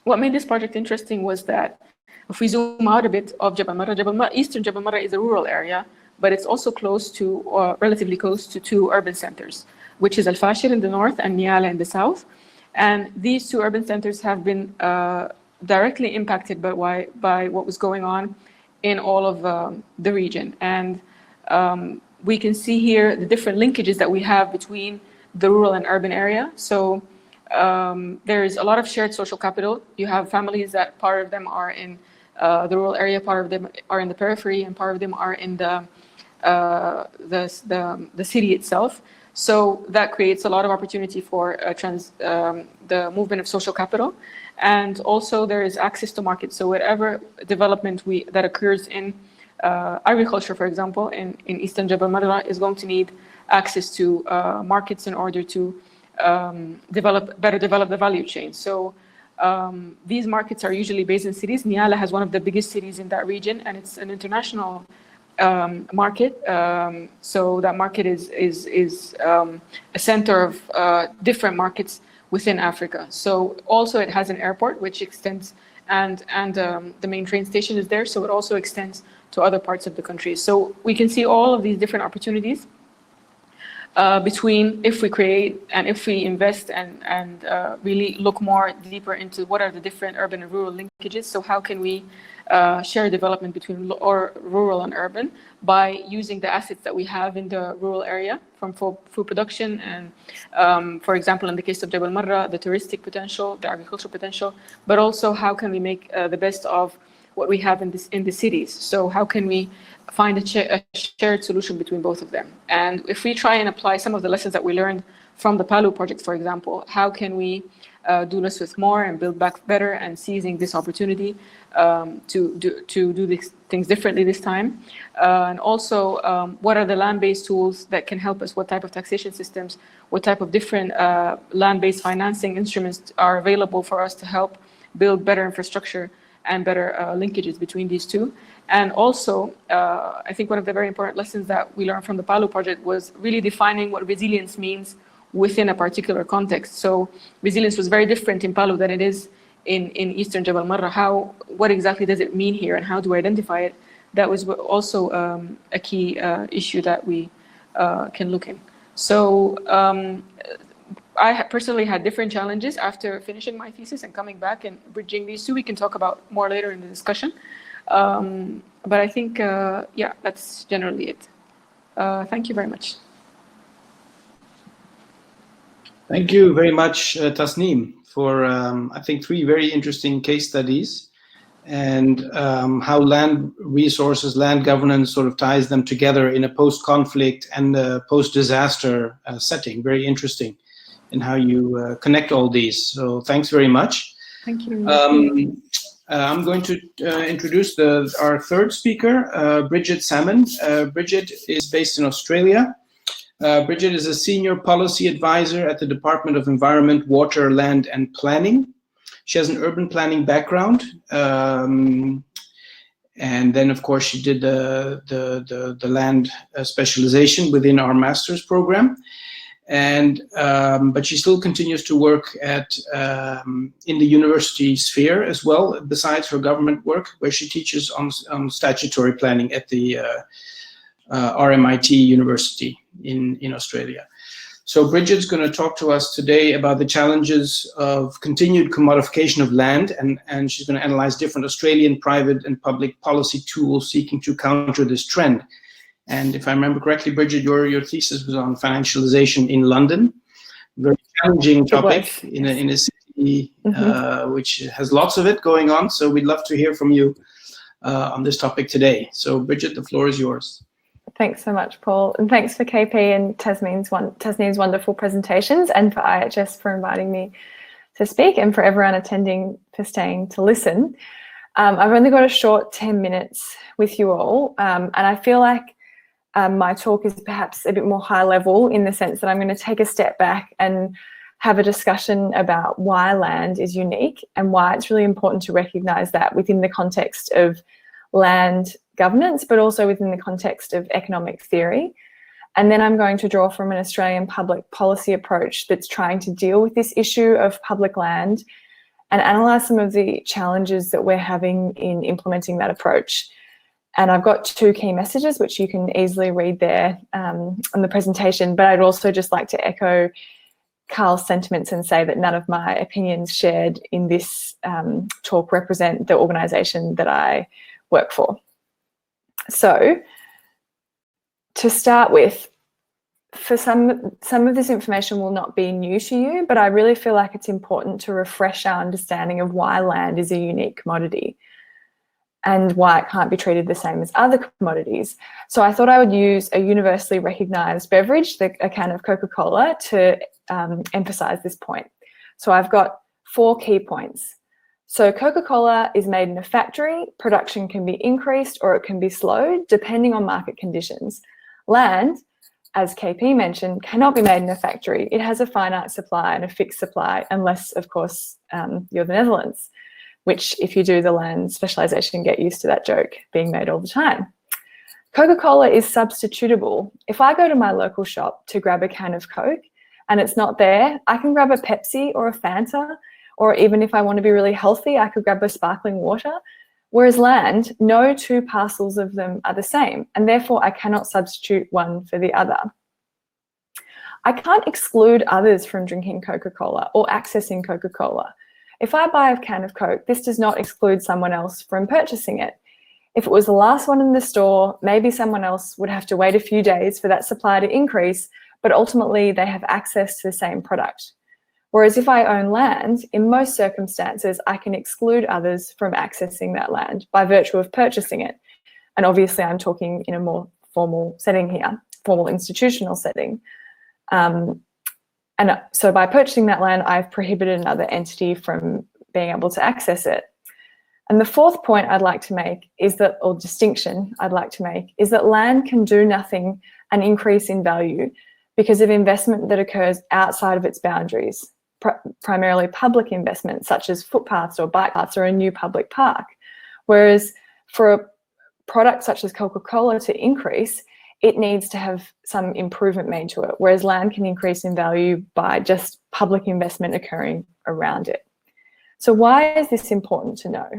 Speaker 3: what made this project interesting was that if we zoom out a bit of Jabal Marra, eastern Jabal Marra is a rural area, but it's also close to, or relatively close to, two urban centers, which is Al-Fashir in the north and Niala in the south. And these two urban centers have been directly impacted by what was going on in all of the region. And we can see here the different linkages that we have between the rural and urban area. So there is a lot of shared social capital. You have families that part of them are in the rural area, part of them are in the periphery, and part of them are in the city itself. So that creates a lot of opportunity for the movement of social capital. And also there is access to markets. So whatever development that occurs in agriculture, for example, in Eastern Jabal Marra is going to need access to markets in order to better develop the value chain. So these markets are usually based in cities. Niala has one of the biggest cities in that region, and it's an international market. So that market is a center of different markets within Africa. So also it has an airport which extends, and the main train station is there, so it also extends to other parts of the country. So we can see all of these different opportunities between if we create and if we invest and really look more deeper into what are the different urban and rural linkages. So how can we share development between rural and urban by using the assets that we have in the rural area from food production and, for example, in the case of Jabal Marra, the touristic potential, the agricultural potential, but also how can we make the best of what we have in the cities. So how can we find a shared solution between both of them? And if we try and apply some of the lessons that we learned from the PALU project, for example, how can we do less with more and build back better and seizing this opportunity to do these things differently this time? And also, what are the land-based tools that can help us? What type of taxation systems, what type of different land-based financing instruments are available for us to help build better infrastructure and better linkages between these two? And also, I think one of the very important lessons that we learned from the PALU project was really defining what resilience means within a particular context. So resilience was very different in PALU than it is in Eastern Jabal Marra. What exactly does it mean here and how do we identify it? That was also a key issue that we can look in. So I personally had different challenges after finishing my thesis and coming back and bridging these two. We can talk about more later in the discussion. But I think, yeah, that's generally it. Thank you very much.
Speaker 1: Thank you very much, Tasneem, for, I think, 3 very interesting case studies and how land resources, land governance sort of ties them together in a post-conflict and a post-disaster setting. Very interesting in how you connect all these. So thanks very much.
Speaker 3: Thank you.
Speaker 1: I'm going to introduce our third speaker, Bridget Salmon. Bridget is based in Australia. Bridget is a senior policy advisor at the Department of Environment, Water, Land and Planning. She has an urban planning background. And then, of course, she did the land specialization within our master's program. And but she still continues to work in the university sphere as well, besides her government work, where she teaches on statutory planning at the RMIT University in Australia. So Bridget's going to talk to us today about the challenges of continued commodification of land, and she's going to analyze different Australian private and public policy tools seeking to counter this trend. And if I remember correctly, Bridget, your thesis was on financialization in London. Very challenging topic in a city which has lots of it going on. So we'd love to hear from you on this topic today. So Bridget, the floor is yours.
Speaker 2: Thanks so much, Paul. And thanks for KP and Tasneem's wonderful presentations, and for IHS for inviting me to speak, and for everyone attending for staying to listen. I've only got a short 10 minutes with you all, and I feel like my talk is perhaps a bit more high level in the sense that I'm going to take a step back and have a discussion about why land is unique and why it's really important to recognise that within the context of land governance, but also within the context of economic theory. And then I'm going to draw from an Australian public policy approach that's trying to deal with this issue of public land and analyse some of the challenges that we're having in implementing that approach. And I've got 2 key messages, which you can easily read there on the presentation, but I'd also just like to echo Carl's sentiments and say that none of my opinions shared in this talk represent the organisation that I work for. So, to start with, for some of this information will not be new to you, but I really feel like it's important to refresh our understanding of why land is a unique commodity. and why it can't be treated the same as other commodities. So I thought I would use a universally recognised beverage, a can of Coca-Cola, to emphasise this point. So I've got 4 key points. So Coca-Cola is made in a factory. Production can be increased or it can be slowed depending on market conditions. Land, as KP mentioned, cannot be made in a factory. It has a finite supply and a fixed supply, unless, of course, you're the Netherlands, which, if you do the land specialisation, get used to that joke being made all the time. Coca-Cola is substitutable. If I go to my local shop to grab a can of Coke and it's not there, I can grab a Pepsi or a Fanta, or even if I want to be really healthy, I could grab a sparkling water. Whereas land, no 2 parcels of them are the same, and therefore I cannot substitute one for the other. I can't exclude others from drinking Coca-Cola or accessing Coca-Cola. If I buy a can of Coke, this does not exclude someone else from purchasing it. If it was the last one in the store, maybe someone else would have to wait a few days for that supply to increase, but ultimately they have access to the same product. Whereas if I own land, in most circumstances, I can exclude others from accessing that land by virtue of purchasing it. And obviously I'm talking in a more formal setting here, formal institutional setting. And so by purchasing that land, I've prohibited another entity from being able to access it. And the 4th point I'd like to make is that, or distinction I'd like to make, is that land can do nothing and increase in value because of investment that occurs outside of its boundaries, primarily public investment, such as footpaths or bike paths or a new public park. Whereas for a product such as Coca-Cola to increase, it needs to have some improvement made to it, whereas land can increase in value by just public investment occurring around it. So why is this important to know?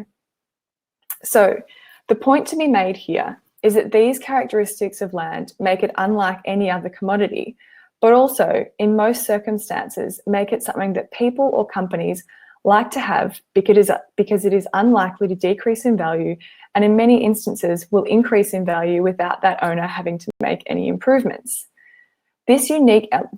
Speaker 2: So the point to be made here is that these characteristics of land make it unlike any other commodity, but also, in most circumstances, make it something that people or companies like to have because it is unlikely to decrease in value, and in many instances will increase in value without that owner having to make any improvements. The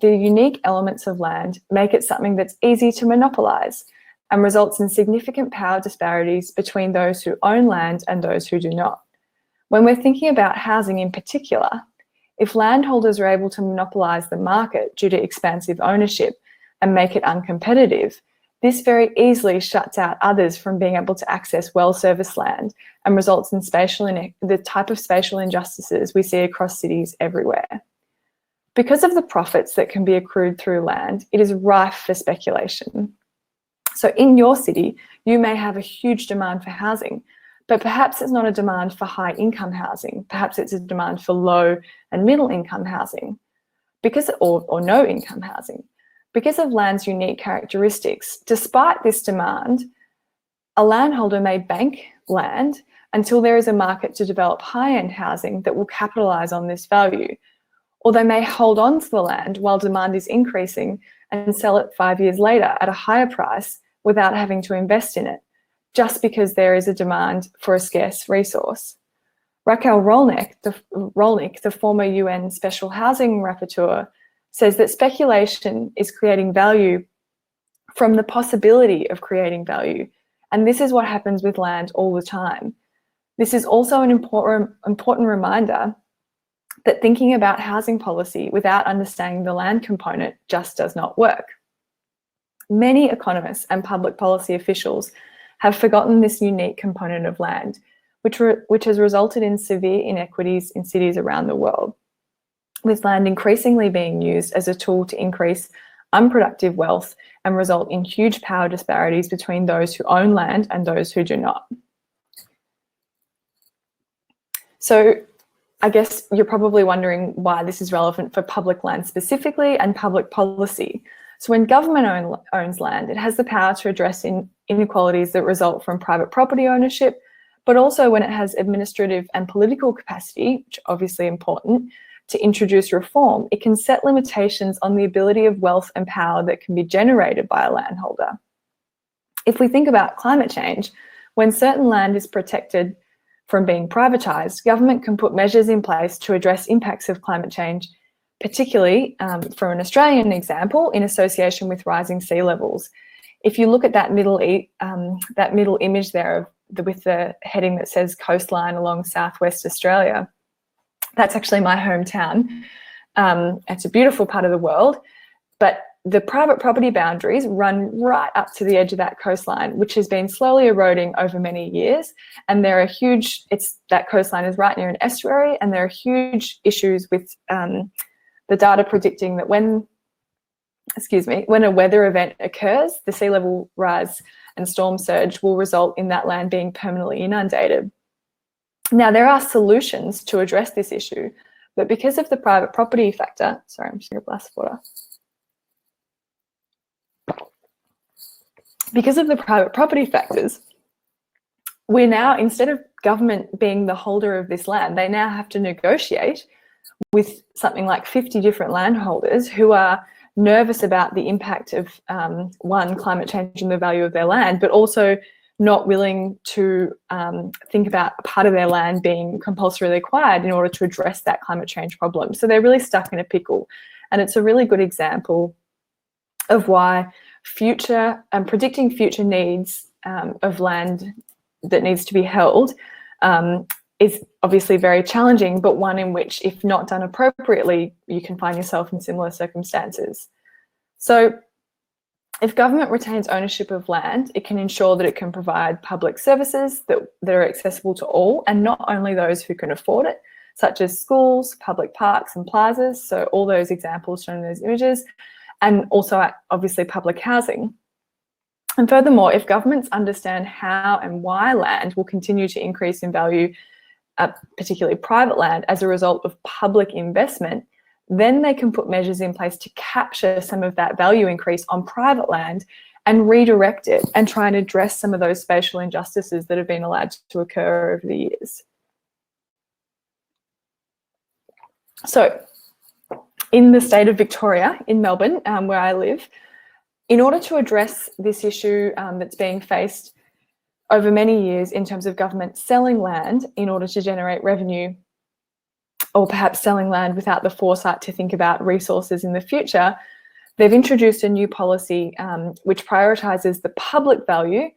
Speaker 2: unique elements of land make it something that's easy to monopolise and results in significant power disparities between those who own land and those who do not. When we're thinking about housing in particular, if landholders are able to monopolise the market due to expansive ownership and make it uncompetitive, this very easily shuts out others from being able to access well-serviced land and results in the type of spatial injustices we see across cities everywhere. Because of the profits that can be accrued through land, it is rife for speculation. So in your city, you may have a huge demand for housing, but perhaps it's not a demand for high income housing. Perhaps it's a demand for low and middle income housing, or no income housing. Because of land's unique characteristics, despite this demand, a landholder may bank land until there is a market to develop high-end housing that will capitalise on this value. Or they may hold on to the land while demand is increasing and sell it 5 years later at a higher price without having to invest in it, just because there is a demand for a scarce resource. Raquel Rolnick, the former UN Special Housing Rapporteur, says that speculation is creating value from the possibility of creating value. And this is what happens with land all the time. This is also an important reminder that thinking about housing policy without understanding the land component just does not work. Many economists and public policy officials have forgotten this unique component of land, which has resulted in severe inequities in cities around the world, with land increasingly being used as a tool to increase unproductive wealth and result in huge power disparities between those who own land and those who do not. So I guess you're probably wondering why this is relevant for public land specifically and public policy. So when government owns land, it has the power to address inequalities that result from private property ownership, but also when it has administrative and political capacity, which are obviously important, to introduce reform, it can set limitations on the ability of wealth and power that can be generated by a landholder. If we think about climate change, when certain land is protected from being privatised, government can put measures in place to address impacts of climate change, particularly, for an Australian example, in association with rising sea levels. If you look at that middle image there of with the heading that says coastline along southwest Australia. That's actually my hometown. It's a beautiful part of the world, but the private property boundaries run right up to the edge of that coastline, which has been slowly eroding over many years. And there are that coastline is right near an estuary, and there are huge issues with the data predicting that when a weather event occurs, the sea level rise and storm surge will result in that land being permanently inundated. Now, there are solutions to address this issue, but because of the private property factor, sorry, I'm just going to glass of water. Because of the private property factors, we're now, instead of government being the holder of this land, they now have to negotiate with something like 50 different landholders who are nervous about the impact of, one, climate change and the value of their land, but also not willing to think about a part of their land being compulsorily acquired in order to address that climate change problem. So they're really stuck in a pickle. And it's a really good example of why predicting future needs of land that needs to be held is obviously very challenging, but one in which, if not done appropriately, you can find yourself in similar circumstances. So if government retains ownership of land, it can ensure that it can provide public services that are accessible to all, and not only those who can afford it, such as schools, public parks and plazas, so all those examples shown in those images, and also obviously public housing. And furthermore, if governments understand how and why land will continue to increase in value, particularly private land, as a result of public investment, then they can put measures in place to capture some of that value increase on private land and redirect it and try and address some of those spatial injustices that have been allowed to occur over the years. So, in the state of Victoria, in Melbourne, where I live, in order to address this issue that's being faced over many years in terms of government selling land in order to generate revenue, or perhaps selling land without the foresight to think about resources in the future, they've introduced a new policy which prioritises the public value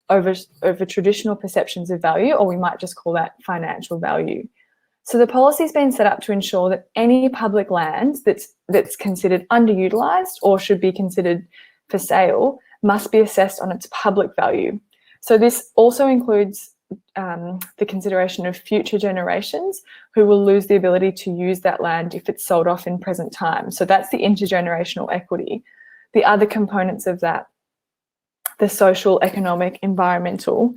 Speaker 2: over traditional perceptions of value, or we might just call that financial value. So the policy has been set up to ensure that any public land that's considered underutilised or should be considered for sale must be assessed on its public value. So this also includes the consideration of future generations who will lose the ability to use that land if it's sold off in present time. So that's the intergenerational equity. The other components of that, the social, economic, environmental,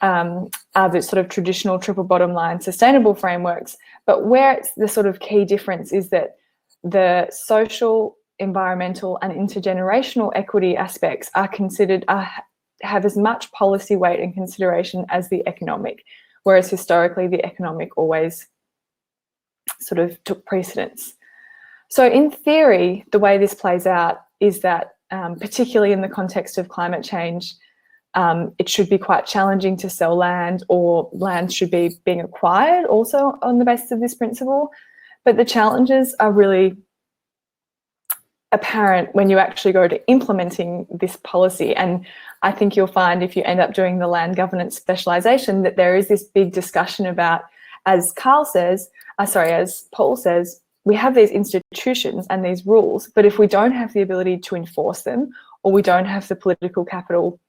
Speaker 2: are the sort of traditional triple bottom line sustainable frameworks. But where it's the sort of key difference is that the social, environmental and intergenerational equity aspects are considered, have as much policy weight and consideration as the economic, whereas historically the economic always sort of took precedence. So in theory, the way this plays out is that, particularly in the context of climate change, it should be quite challenging to sell land, or land should be being acquired also on the basis of this principle. But the challenges are really apparent when you actually go to implementing this policy. And I think you'll find, if you end up doing the land governance specialisation, that there is this big discussion about, as Paul says, we have these institutions and these rules, but if we don't have the ability to enforce them, or we don't have the political capital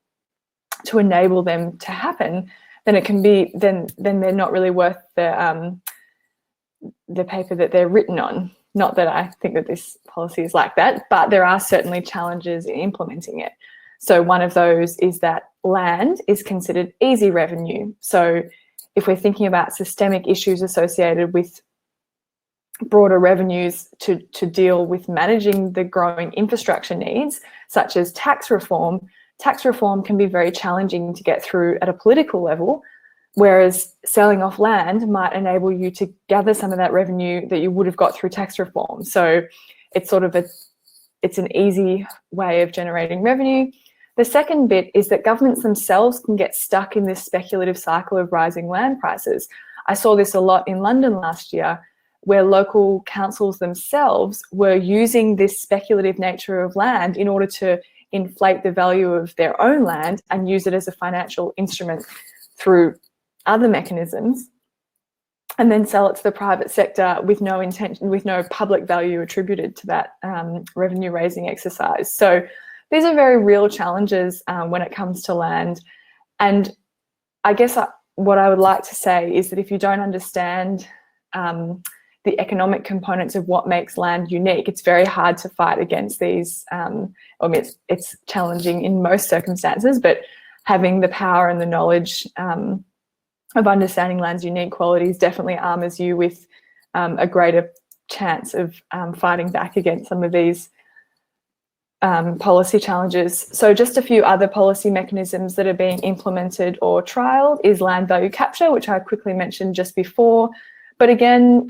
Speaker 2: to enable them to happen, then it can be, then they're not really worth the paper that they're written on. Not that I think that this policy is like that, but there are certainly challenges in implementing it. So one of those is that land is considered easy revenue. So if we're thinking about systemic issues associated with broader revenues to deal with managing the growing infrastructure needs, such as tax reform can be very challenging to get through at a political level, whereas selling off land might enable you to gather some of that revenue that you would have got through tax reform. So it's sort of it's an easy way of generating revenue. The second bit is that governments themselves can get stuck in this speculative cycle of rising land prices. I saw this a lot in London last year, where local councils themselves were using this speculative nature of land in order to inflate the value of their own land and use it as a financial instrument through other mechanisms, and then sell it to the private sector with no intention, with no public value attributed to that revenue raising exercise. So these are very real challenges when it comes to land. And I guess what I would like to say is that if you don't understand the economic components of what makes land unique, it's very hard to fight against these. I mean, it's challenging in most circumstances, but having the power and the knowledge of understanding land's unique qualities definitely armours you with a greater chance of fighting back against some of these policy challenges. So just a few other policy mechanisms that are being implemented or trialled is land value capture, which I quickly mentioned just before. But again,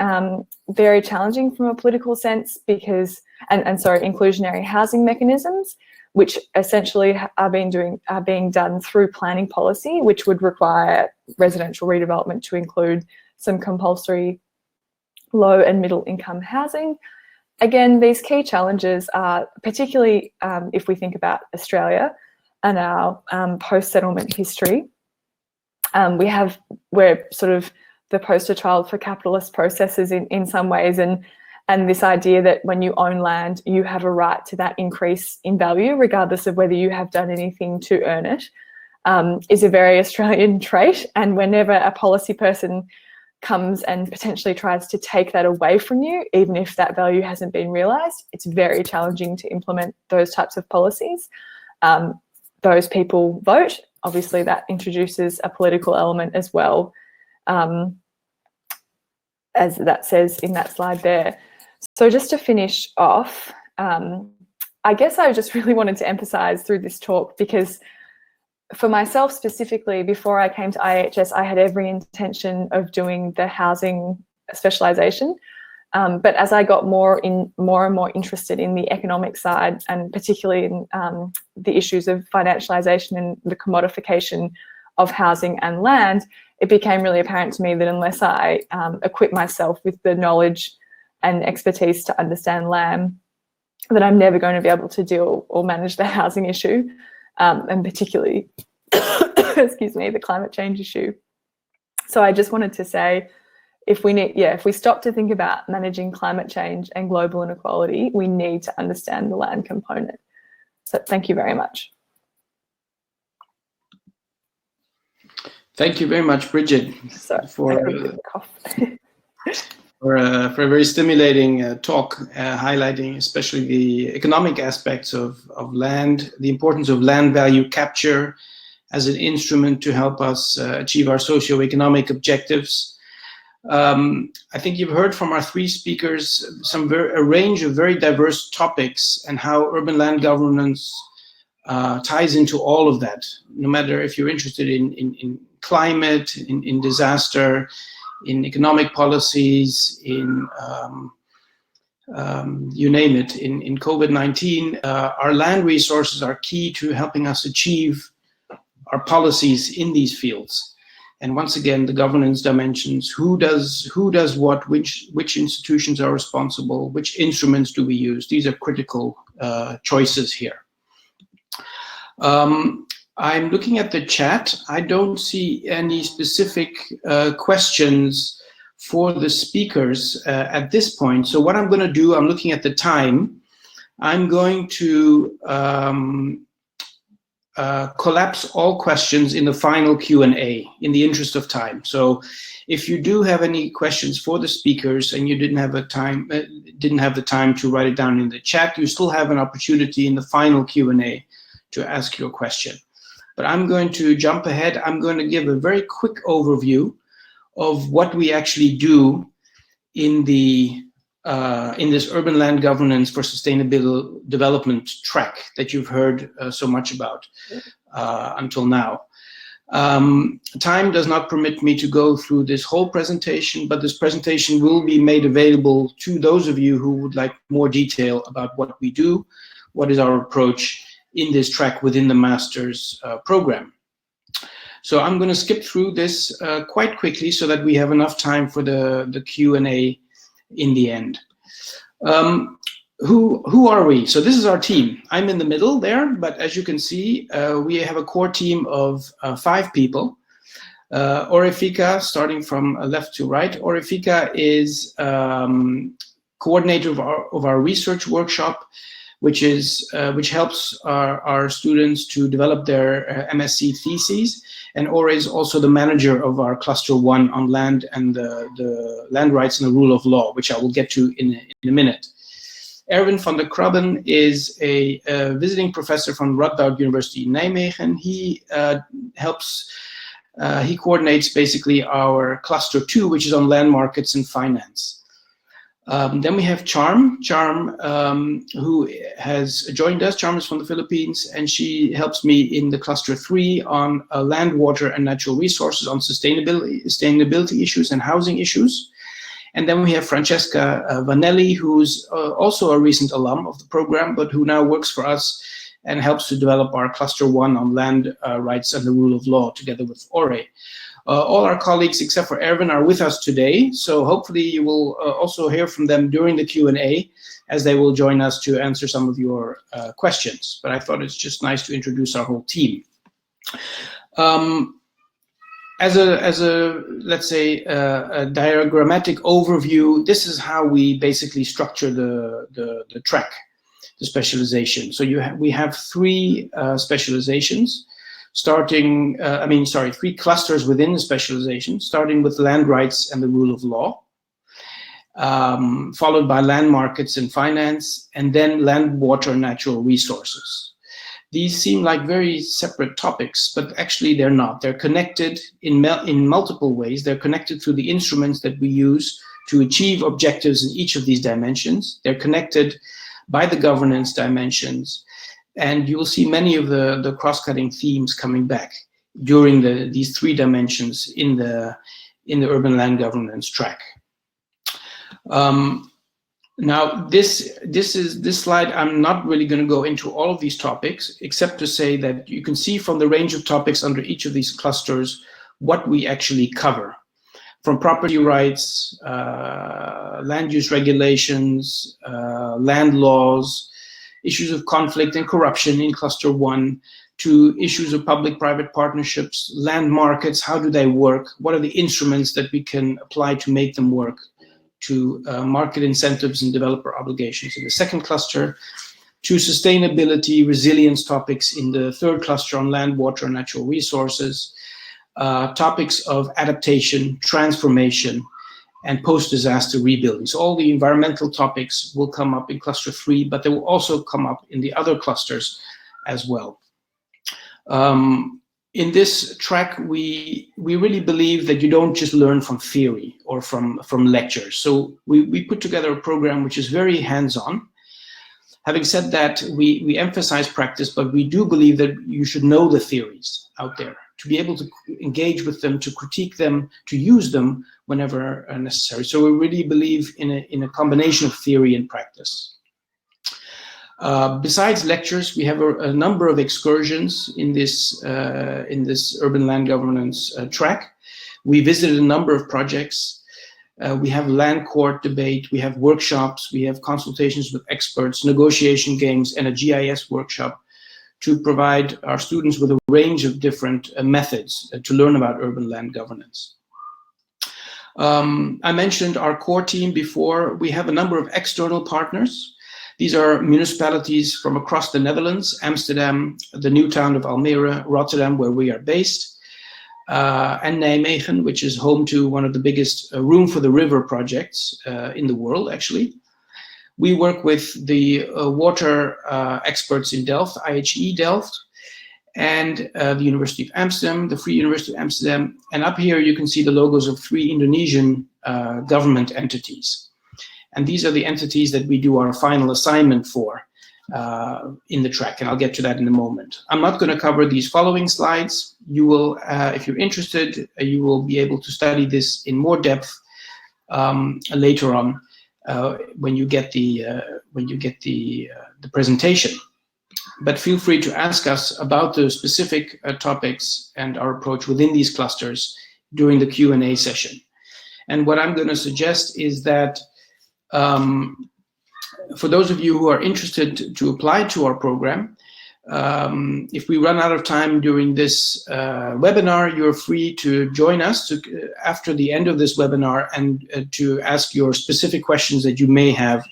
Speaker 2: very challenging from a political sense because, and sorry, inclusionary housing mechanisms, which essentially are being done through planning policy, which would require residential redevelopment to include some compulsory low and middle income housing. Again, these key challenges are particularly if we think about Australia and our post-settlement history. We're sort of the poster child for capitalist processes in some ways, and this idea that when you own land, you have a right to that increase in value, regardless of whether you have done anything to earn it, is a very Australian trait. And whenever a policy person comes and potentially tries to take that away from you, even if that value hasn't been realised, it's very challenging to implement those types of policies. Those people vote. Obviously, that introduces a political element as well, as that says in that slide there. So just to finish off, I guess I just really wanted to emphasise through this talk, because for myself specifically, before I came to IHS, I had every intention of doing the housing specialisation. But as I got more and more interested in the economic side, and particularly in the issues of financialisation and the commodification of housing and land, it became really apparent to me that unless I equip myself with the knowledge and expertise to understand land, that I'm never going to be able to deal or manage the housing issue, and particularly, excuse me, the climate change issue. So I just wanted to say, if we stop to think about managing climate change and global inequality, we need to understand the land component. So thank you very much.
Speaker 1: Thank you very much, Bridget, for a very stimulating talk, highlighting especially the economic aspects of land, the importance of land value capture as an instrument to help us achieve our socio-economic objectives. I think you've heard from our three speakers a range of very diverse topics and how urban land governance ties into all of that, no matter if you're interested in climate, in disaster, in economic policies, in you name it, in COVID-19. Our land resources are key to helping us achieve our policies in these fields. And once again, the governance dimensions: who does what, which institutions are responsible, which instruments do we use? These are critical choices here. I'm looking at the chat. I don't see any specific questions for the speakers at this point. So what I'm going to do, I'm looking at the time. I'm going to collapse all questions in the final Q&A in the interest of time. So if you do have any questions for the speakers and you didn't have the time to write it down in the chat, you still have an opportunity in the final Q&A to ask your question. But I'm going to jump ahead. I'm going to give a very quick overview of what we actually do in the in this urban land governance for sustainable development track that you've heard so much about until now. Time does not permit me to go through this whole presentation, but this presentation will be made available to those of you who would like more detail about what we do, what is our approach in this track within the master's program. So I'm going to skip through this quite quickly so that we have enough time for the Q&A in the end. Who are we? So this is our team. I'm in the middle there, but as you can see, we have a core team of 5 people. Orefika, starting from left to right, Orefika is coordinator of our research workshop, which helps our students to develop their MSc theses. And Ore is also the manager of our Cluster 1 on land and the land rights and the rule of law, which I will get to in a minute. Erwin van der Krabben is a visiting professor from Radboud University in Nijmegen. He he coordinates basically our Cluster 2, which is on land markets and finance. Then we have Charm, who has joined us. Charm is from the Philippines, and she helps me in the Cluster 3 on land, water, and natural resources, on sustainability issues and housing issues. And then we have Francesca Vanelli, who's also a recent alum of the program, but who now works for us and helps to develop our Cluster 1 on land rights and the rule of law together with Ore. All our colleagues, except for Erwin, are with us today, so hopefully you will also hear from them during the Q&A, as they will join us to answer some of your questions. But I thought it's just nice to introduce our whole team. As a let's say a diagrammatic overview, this is how we basically structure the track, the specialization. So we have three specializations. Three clusters within the specialization, starting with land rights and the rule of law, followed by land markets and finance, and then land, water, and natural resources. These seem like very separate topics, but actually they're not. They're connected in multiple ways. They're connected through the instruments that we use to achieve objectives in each of these dimensions. They're connected by the governance dimensions. And you will see many of the cross-cutting themes coming back during these three dimensions in the urban land governance track. Now, this slide, I'm not really going to go into all of these topics, except to say that you can see from the range of topics under each of these clusters what we actually cover. From property rights, land use regulations, land laws, issues of conflict and corruption in Cluster 1, to issues of public-private partnerships, land markets, how do they work, what are the instruments that we can apply to make them work, to market incentives and developer obligations in the second cluster, to sustainability, resilience topics in the third cluster on land, water, and natural resources, topics of adaptation, transformation, and post-disaster rebuilding. So all the environmental topics will come up in Cluster 3, but they will also come up in the other clusters as well. In this track, we really believe that you don't just learn from theory or from lectures. So we put together a program which is very hands-on. Having said that, we emphasize practice, but we do believe that you should know the theories out there to be able to engage with them, to critique them, to use them whenever necessary. So we really believe in a combination of theory and practice. Besides lectures, we have a number of excursions in this urban land governance track. We visited a number of projects. We have land court debate, we have workshops, we have consultations with experts, negotiation games, and a GIS workshop to provide our students with a range of different methods to learn about urban land governance. I mentioned our core team before. We have a number of external partners. These are municipalities from across the Netherlands, Amsterdam, the new town of Almere, Rotterdam, where we are based, and Nijmegen, which is home to one of the biggest Room for the River projects in the world, actually. We work with the water experts in Delft, IHE Delft, and the University of Amsterdam, the Free University of Amsterdam. And up here you can see the logos of 3 Indonesian government entities. And these are the entities that we do our final assignment for in the track, and I'll get to that in a moment. I'm not going to cover these following slides. You will, if you're interested, you will be able to study this in more depth later on when you get the presentation. But feel free to ask us about the specific topics and our approach within these clusters during the Q&A session. And what I'm going to suggest is that for those of you who are interested to apply to our program, If we run out of time during this webinar, you're free to join us after the end of this webinar and to ask your specific questions that you may have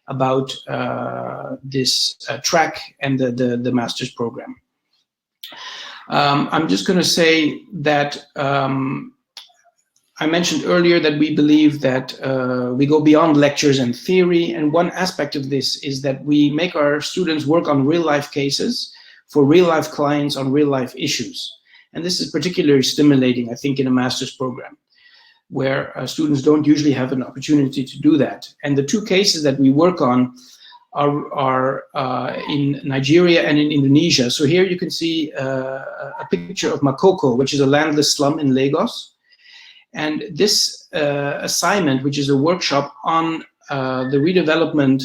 Speaker 1: about this track and the master's program. I'm just going to say that I mentioned earlier that we believe that we go beyond lectures and theory, and one aspect of this is that we make our students work on real-life cases for real-life clients on real-life issues. And this is particularly stimulating, I think, in a master's program, where students don't usually have an opportunity to do that. And the two cases that we work on are in Nigeria and in Indonesia. So here you can see a picture of Makoko, which is a landless slum in Lagos. And this assignment, which is a workshop on the redevelopment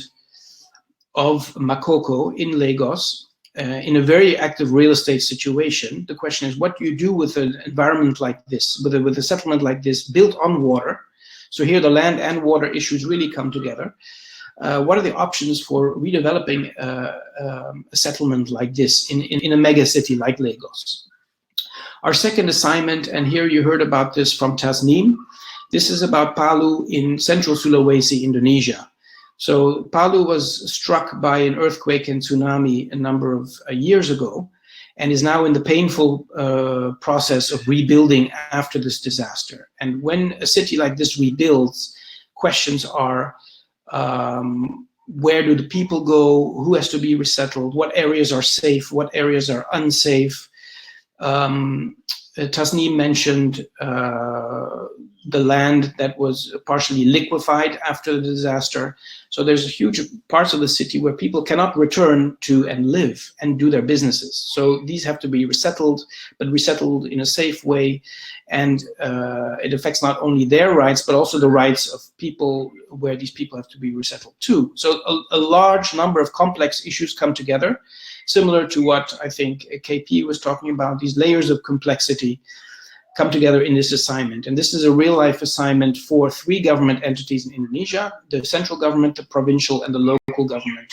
Speaker 1: of Makoko in Lagos, in a very active real estate situation. The question is, what do you do with an environment like this, with a settlement like this built on water? So here the land and water issues really come together. What are the options for redeveloping a settlement like this in a mega city like Lagos? Our second assignment, and here you heard about this from Tasneem, this is about Palu in central Sulawesi, Indonesia. So Palu was struck by an earthquake and tsunami a number of years ago, and is now in the painful process of rebuilding after this disaster. And when a city like this rebuilds, questions are, where do the people go? Who has to be resettled? What areas are safe? What areas are unsafe? Tasneem mentioned the land that was partially liquefied after the disaster. So there's huge parts of the city where people cannot return to and live and do their businesses. So these have to be resettled, but resettled in a safe way. And it affects not only their rights, but also the rights of people where these people have to be resettled too. So a large number of complex issues come together, similar to what I think KP was talking about, these layers of complexity come together in this assignment. And this is a real-life assignment for 3 government entities in Indonesia: the central government, the provincial, and the local government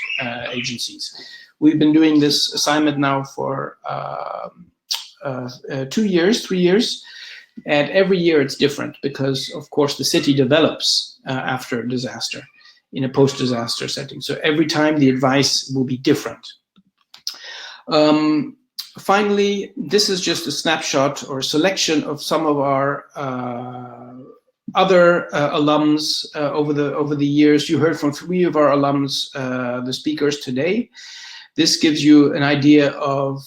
Speaker 1: agencies. We've been doing this assignment now for 2 years, 3 years, and every year it's different because, of course, the city develops after a disaster in a post-disaster setting. So every time the advice will be different. Finally, this is just a snapshot or a selection of some of our other alums over the years. You heard from 3 of our alums, the speakers today. This gives you an idea of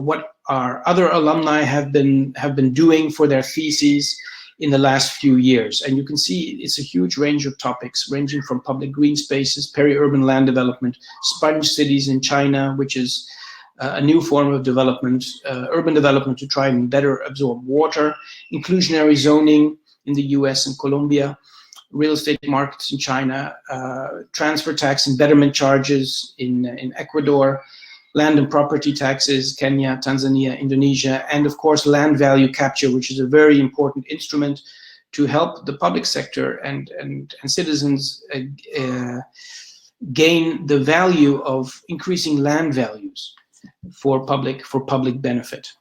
Speaker 1: what our other alumni have been doing for their theses in the last few years. And you can see it's a huge range of topics, ranging from public green spaces, peri-urban land development, sponge cities in China, which is a new form of development, urban development to try and better absorb water, inclusionary zoning in the US and Colombia, real estate markets in China, transfer tax and betterment charges in Ecuador, land and property taxes, Kenya, Tanzania, Indonesia, and of course land value capture, which is a very important instrument to help the public sector and citizens gain the value of increasing land values for public benefit.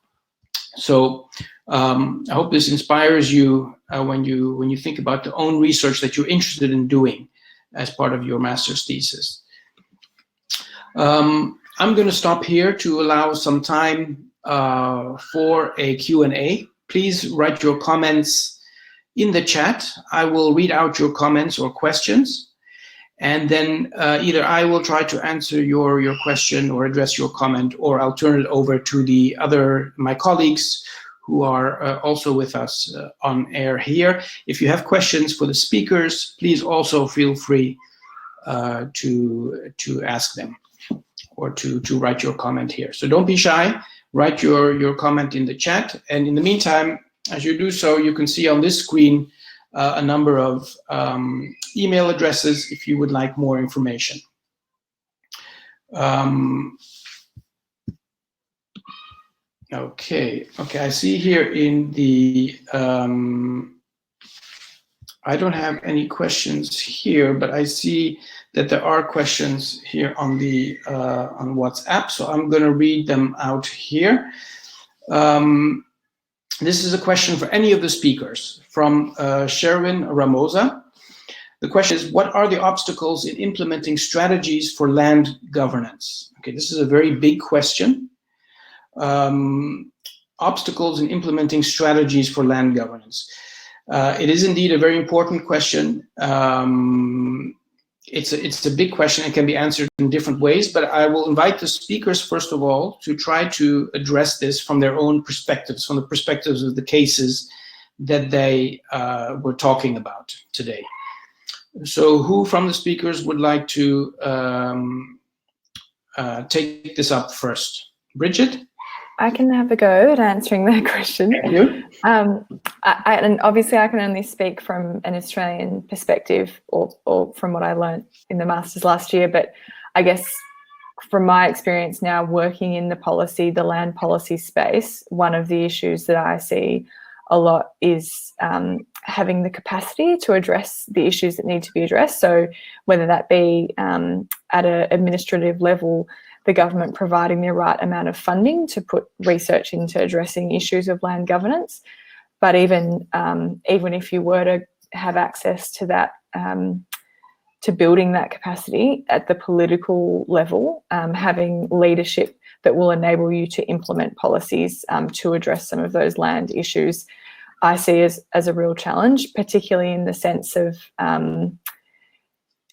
Speaker 1: So I hope this inspires you when you think about the own research that you're interested in doing as part of your master's thesis. I'm going to stop here to allow some time for a Q&A. Please write your comments in the chat. I will read out your comments or questions, and then either I will try to answer your question or address your comment, or I'll turn it over to my colleagues who are also with us on air here. If you have questions for the speakers, please also feel free to ask them or to write your comment here. So don't be shy, write your comment in the chat. And in the meantime, as you do so, you can see on this screen a number of email addresses if you would like more information. Okay, I see here in the I don't have any questions here, but I see that there are questions here on the on WhatsApp, so I'm going to read them out here. This is a question for any of the speakers from Sherwin Ramosa. The question is, what are the obstacles in implementing strategies for land governance? Okay, this is a very big question. Obstacles in implementing strategies for land governance. It is indeed a very important question. It's a big question and can be answered in different ways, but I will invite the speakers, first of all, to try to address this from their own perspectives, from the perspectives of the cases that they were talking about today. So who from the speakers would like to take this up first? Bridget?
Speaker 2: I can have a go at answering that question.
Speaker 1: Thank you.
Speaker 2: And obviously I can only speak from an Australian perspective or from what I learned in the Masters last year, but I guess from my experience now working in the land policy space, one of the issues that I see a lot is having the capacity to address the issues that need to be addressed. So whether that be at an administrative level, the government providing the right amount of funding to put research into addressing issues of land governance, but even if you were to have access to that, to building that capacity at the political level, having leadership that will enable you to implement policies to address some of those land issues, I see as a real challenge, particularly in the sense of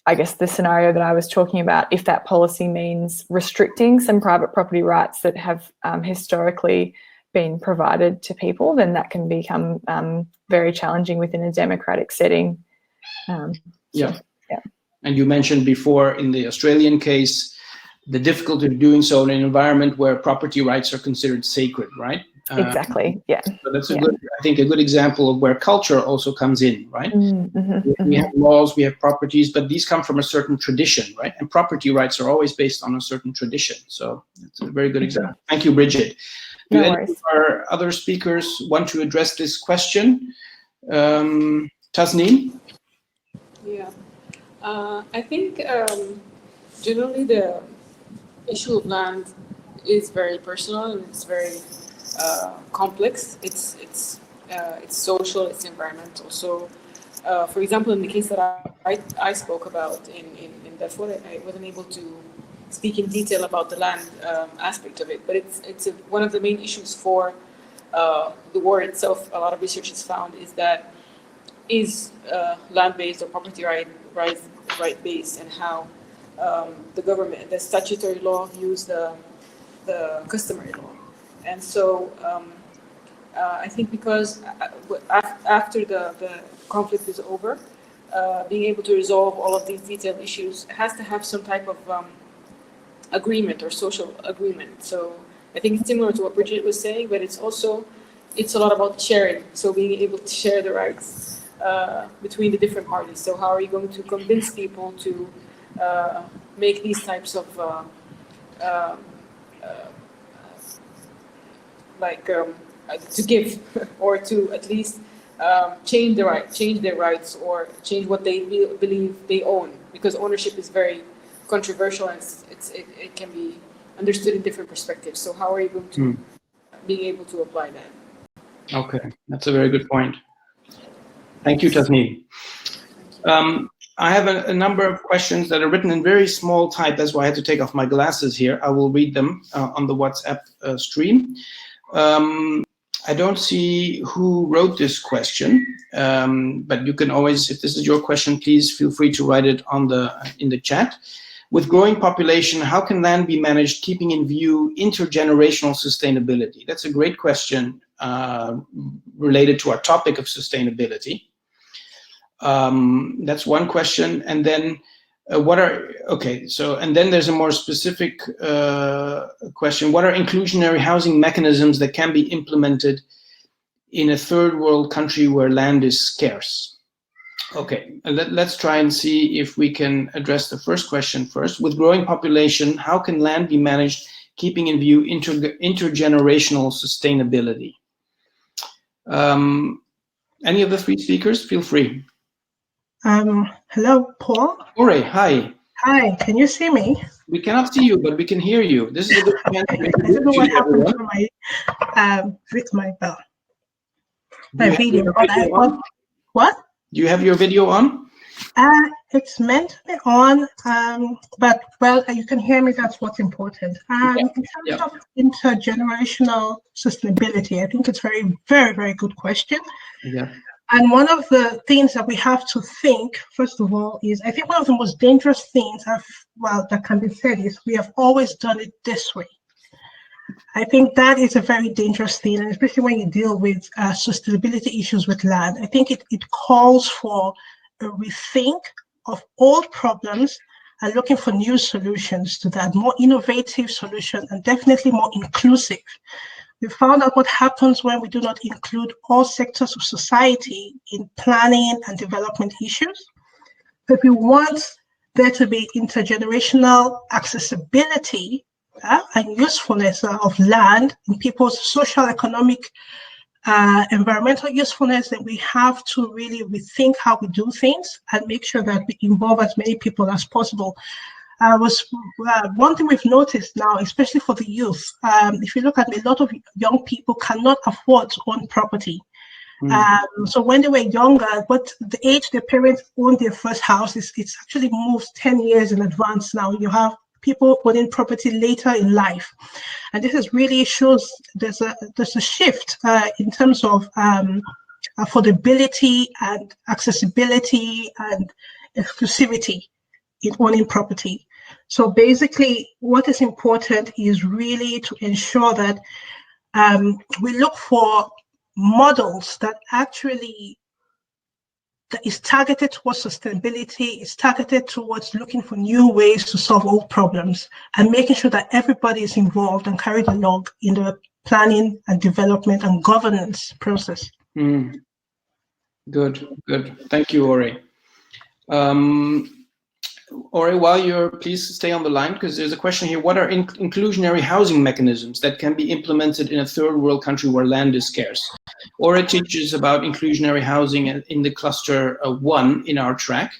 Speaker 2: I guess the scenario that I was talking about, if that policy means restricting some private property rights that have historically been provided to people, then that can become very challenging within a democratic setting.
Speaker 1: Yeah. And you mentioned before in the Australian case, the difficulty of doing so in an environment where property rights are considered sacred, right?
Speaker 2: Exactly, yeah.
Speaker 1: So that's a good, I think, a good example of where culture also comes in, right? We have laws, we have properties, but these come from a certain tradition, right? And property rights are always based on a certain tradition. So it's a very good example. Thank you, Bridget. Do any of our other speakers want to address this question? Tasneem?
Speaker 3: Yeah, I think generally the issue of land is very personal and it's very complex. It's social, it's environmental. So, for example, in the case that I spoke about in Darfur, I wasn't able to speak in detail about the land aspect of it, but it's one of the main issues for the war itself. A lot of research has found is that land-based or property right-based, and how the government, the statutory law views the customary law. And so I think because after the conflict is over, being able to resolve all of these detailed issues has to have some type of agreement or social agreement. So I think it's similar to what Bridget was saying, but it's a lot about sharing. So being able to share the rights between the different parties. So how are you going to convince people to make these types of to give or to at least change their rights or change what they believe they own, because ownership is very controversial and it can be understood in different perspectives. So how are you going to being able to apply that?
Speaker 1: Okay, that's a very good point. Thank you, Tasneem. I have a number of questions that are written in very small type. That's why I had to take off my glasses here. I will read them on the WhatsApp stream. I don't see who wrote this question, but you can always, if this is your question, please feel free to write it in the chat. With growing population, how can land be managed keeping in view intergenerational sustainability? That's a great question related to our topic of sustainability. That's one question. And then and then there's a more specific question. What are inclusionary housing mechanisms that can be implemented in a third world country where land is scarce? Okay, let's try and see if we can address the first question first. With growing population, how can land be managed keeping in view intergenerational sustainability? Any of the three speakers, feel free.
Speaker 5: Hello, Paul.
Speaker 1: Ore, hi.
Speaker 5: Hi, can you see me?
Speaker 1: We cannot see you, but we can hear you. This is a good chance to
Speaker 5: I don't know
Speaker 1: introduce
Speaker 5: what
Speaker 1: you to
Speaker 5: happened
Speaker 1: everyone.
Speaker 5: with my
Speaker 1: Do you have
Speaker 5: video.
Speaker 1: your video on?
Speaker 5: What?
Speaker 1: Do you have your video on?
Speaker 5: It's meant to be on, but well, you can hear me. That's what's important. In terms of intergenerational sustainability, I think it's very good question.
Speaker 1: Yeah.
Speaker 5: And one of the things that we have to think, first of all, is I think one of the most dangerous things that can be said is we have always done it this way. I think that is a very dangerous thing, and especially when you deal with sustainability issues with land. I think it calls for a rethink of old problems and looking for new solutions to that, more innovative solution, and definitely more inclusive. We found out what happens when we do not include all sectors of society in planning and development issues. If we want there to be intergenerational accessibility and usefulness of land in people's social, economic, environmental usefulness, then we have to really rethink how we do things and make sure that we involve as many people as possible. One thing we've noticed now, especially for the youth, if you look at a lot of young people cannot afford to own property. So when they were younger, but the age their parents owned their first house, it's actually moved 10 years in advance now. You have people owning property later in life. And this is really shows there's a shift in terms of affordability and accessibility and exclusivity in owning property. So basically, what is important is really to ensure that we look for models that actually is targeted towards sustainability, is targeted towards looking for new ways to solve old problems, and making sure that everybody is involved and carried along in the planning and development and governance process.
Speaker 1: Good. Thank you, Ore. Ore, please stay on the line, because there's a question here. What are inclusionary housing mechanisms that can be implemented in a third world country where land is scarce? Ore teaches about inclusionary housing in the cluster 1 in our track.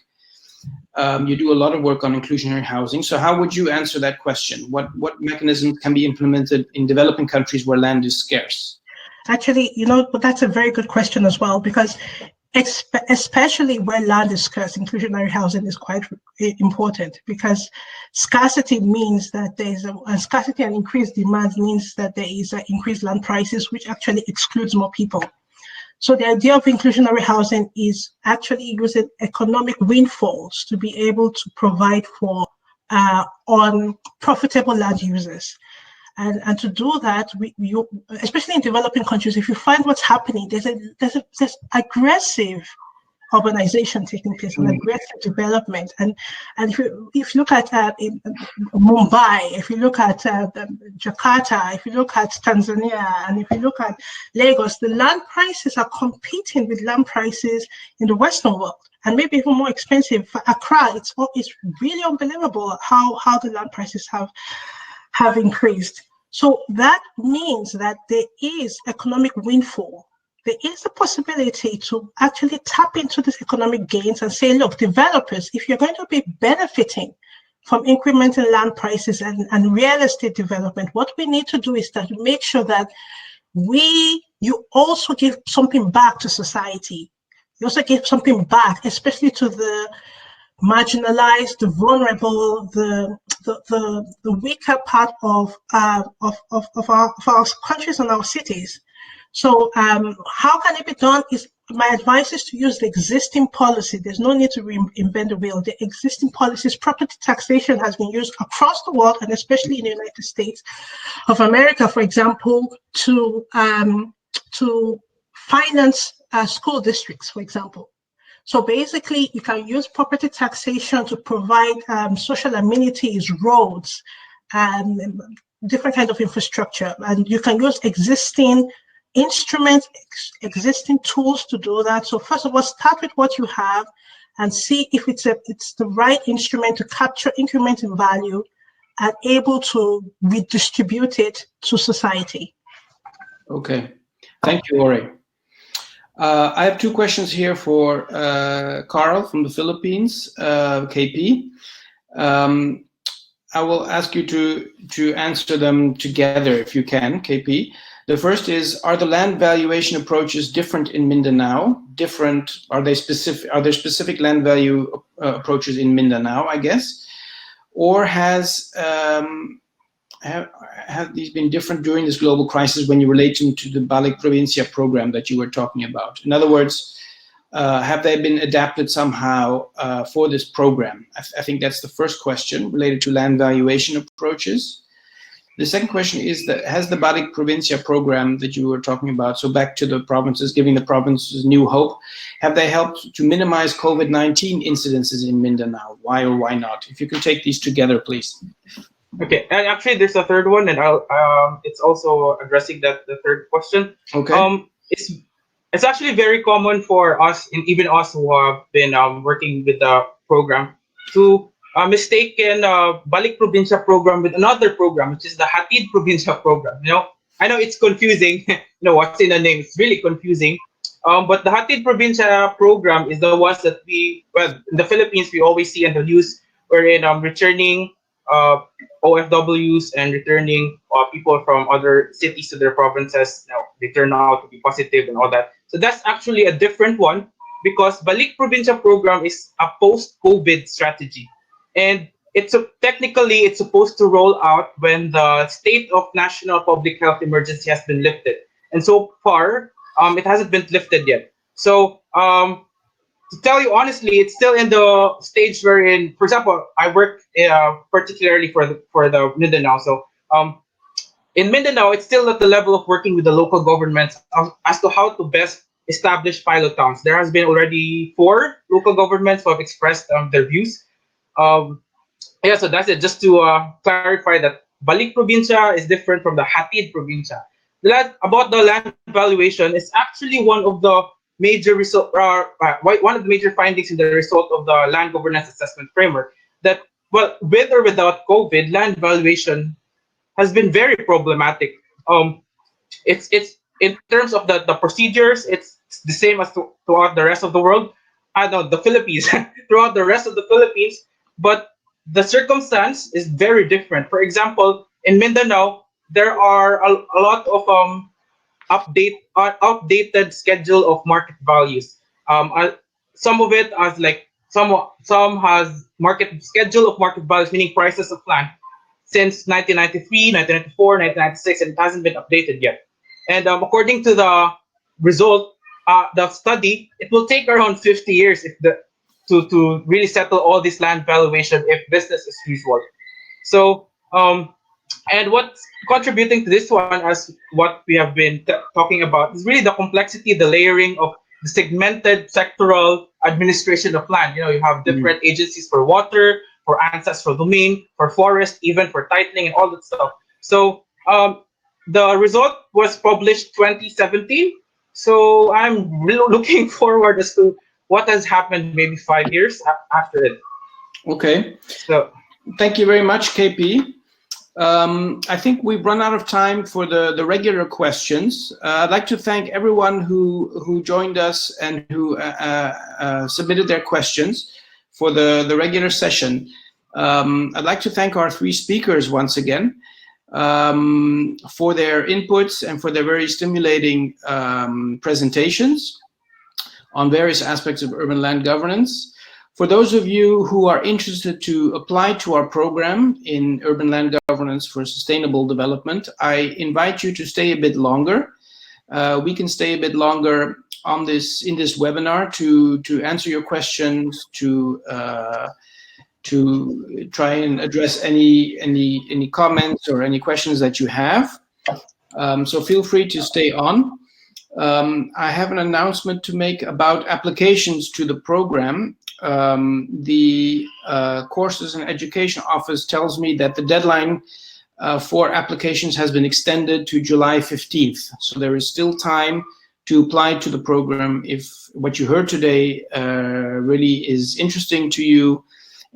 Speaker 1: You do a lot of work on inclusionary housing. So how would you answer that question? What mechanisms can be implemented in developing countries where land is scarce?
Speaker 5: Actually, that's a very good question as well, because especially where land is scarce, inclusionary housing is quite important, because scarcity means that there is scarcity and increased demand means that there is increased land prices, which actually excludes more people. So the idea of inclusionary housing is actually using economic windfalls to be able to provide for on profitable land users. And to do that, especially in developing countries, if you find what's happening, there's aggressive urbanization taking place, and aggressive development. And if you look at in Mumbai, if you look at Jakarta, if you look at Tanzania, and if you look at Lagos, the land prices are competing with land prices in the Western world, and maybe even more expensive. For Accra, it's really unbelievable how the land prices have increased. So that means that there is economic windfall. There is a possibility to actually tap into these economic gains and say, look, developers, if you're going to be benefiting from incremental land prices and real estate development, what we need to do is that make sure that you also give something back to society. You also give something back, especially to the marginalized, the vulnerable, the weaker part of our countries and our cities. So how can it be done? My advice is to use the existing policy. There's no need to reinvent the wheel. The existing policies, property taxation has been used across the world, and especially in the United States of America, for example, to finance school districts, for example. So basically, you can use property taxation to provide social amenities, roads, and different kinds of infrastructure. And you can use existing instruments, existing tools to do that. So first of all, start with what you have and see if it's the right instrument to capture increment in value and able to redistribute it to society.
Speaker 1: Okay, thank you, Ore. I have two questions here for Carl from the Philippines, KP. I will ask you to answer them together if you can, KP. The first is, are the land valuation approaches different in Mindanao? Are there specific land value approaches in Mindanao, I guess? Or have these been different during this global crisis when you relate them to the Balik Provincia program that you were talking about? In other words, have they been adapted somehow for this program? I think that's the first question related to land valuation approaches. The second question is that has the Balik Provincia program that you were talking about, so back to the provinces, giving the provinces new hope, have they helped to minimize COVID-19 incidences in Mindanao? Why or why not? If you can take these together, please.
Speaker 4: Okay, and actually there's a third one, and it's also addressing the third question.
Speaker 1: Okay.
Speaker 4: It's actually very common for us, and even us who have been working with the program, to mistaken Balik Provincia program with another program, which is the Hatid Provincia program. I know it's confusing. What's in the name? It's really confusing. But the Hatid Provincia program is the ones that in the Philippines we always see in the news, wherein returning OFWs and returning people from other cities to their provinces. They turn out to be positive and all that. So that's actually a different one, because Balik Provincia program is a post-COVID strategy. And technically it's supposed to roll out when the state of national public health emergency has been lifted. And so far, it hasn't been lifted yet. So to tell you honestly, it's still in the stage wherein, for example, I work particularly for the Mindanao. So in Mindanao, it's still at the level of working with the local governments as to how to best establish pilot towns. There has been already 4 local governments who have expressed their views. So that's it. Just to clarify that Balik Provincia is different from the Hatid Provincia. About the land valuation, it's actually one of the major one of the major findings in the result of the land governance assessment framework, that with or without COVID, land valuation has been very problematic. It's in terms of the procedures, it's the same as throughout the rest of the world. I know the Philippines, throughout the rest of the Philippines, but the circumstance is very different. For example, in Mindanao, there are a lot of outdated schedule of market values. Some of it as some has schedule of market values, meaning prices of land, since 1993, 1994, 1996, and it hasn't been updated yet. And according to the result, the study, it will take around 50 years to really settle all this land valuation if business as usual. So, and what's contributing to this one, as what we have been talking about, is really the complexity, the layering of the segmented sectoral administration of land. You have different agencies for water, for ancestral domain, for forest, even for titling and all that stuff. So the result was published 2017. So I'm really looking forward as to what has happened maybe 5 years after it.
Speaker 1: Okay.
Speaker 4: So
Speaker 1: thank you very much, KP. I think we've run out of time for the regular questions. I'd like to thank everyone who joined us and who submitted their questions for the regular session. I'd like to thank our 3 speakers once again for their inputs and for their very stimulating presentations on various aspects of urban land governance. For those of you who are interested to apply to our program in urban land governance for sustainable development, I invite you to stay a bit longer. We can stay a bit longer in this webinar to answer your questions, to try and address any comments or any questions that you have. So feel free to stay on. I have an announcement to make about applications to the program. The Courses and Education Office tells me that the deadline for applications has been extended to July 15th. So there is still time to apply to the program if what you heard today really is interesting to you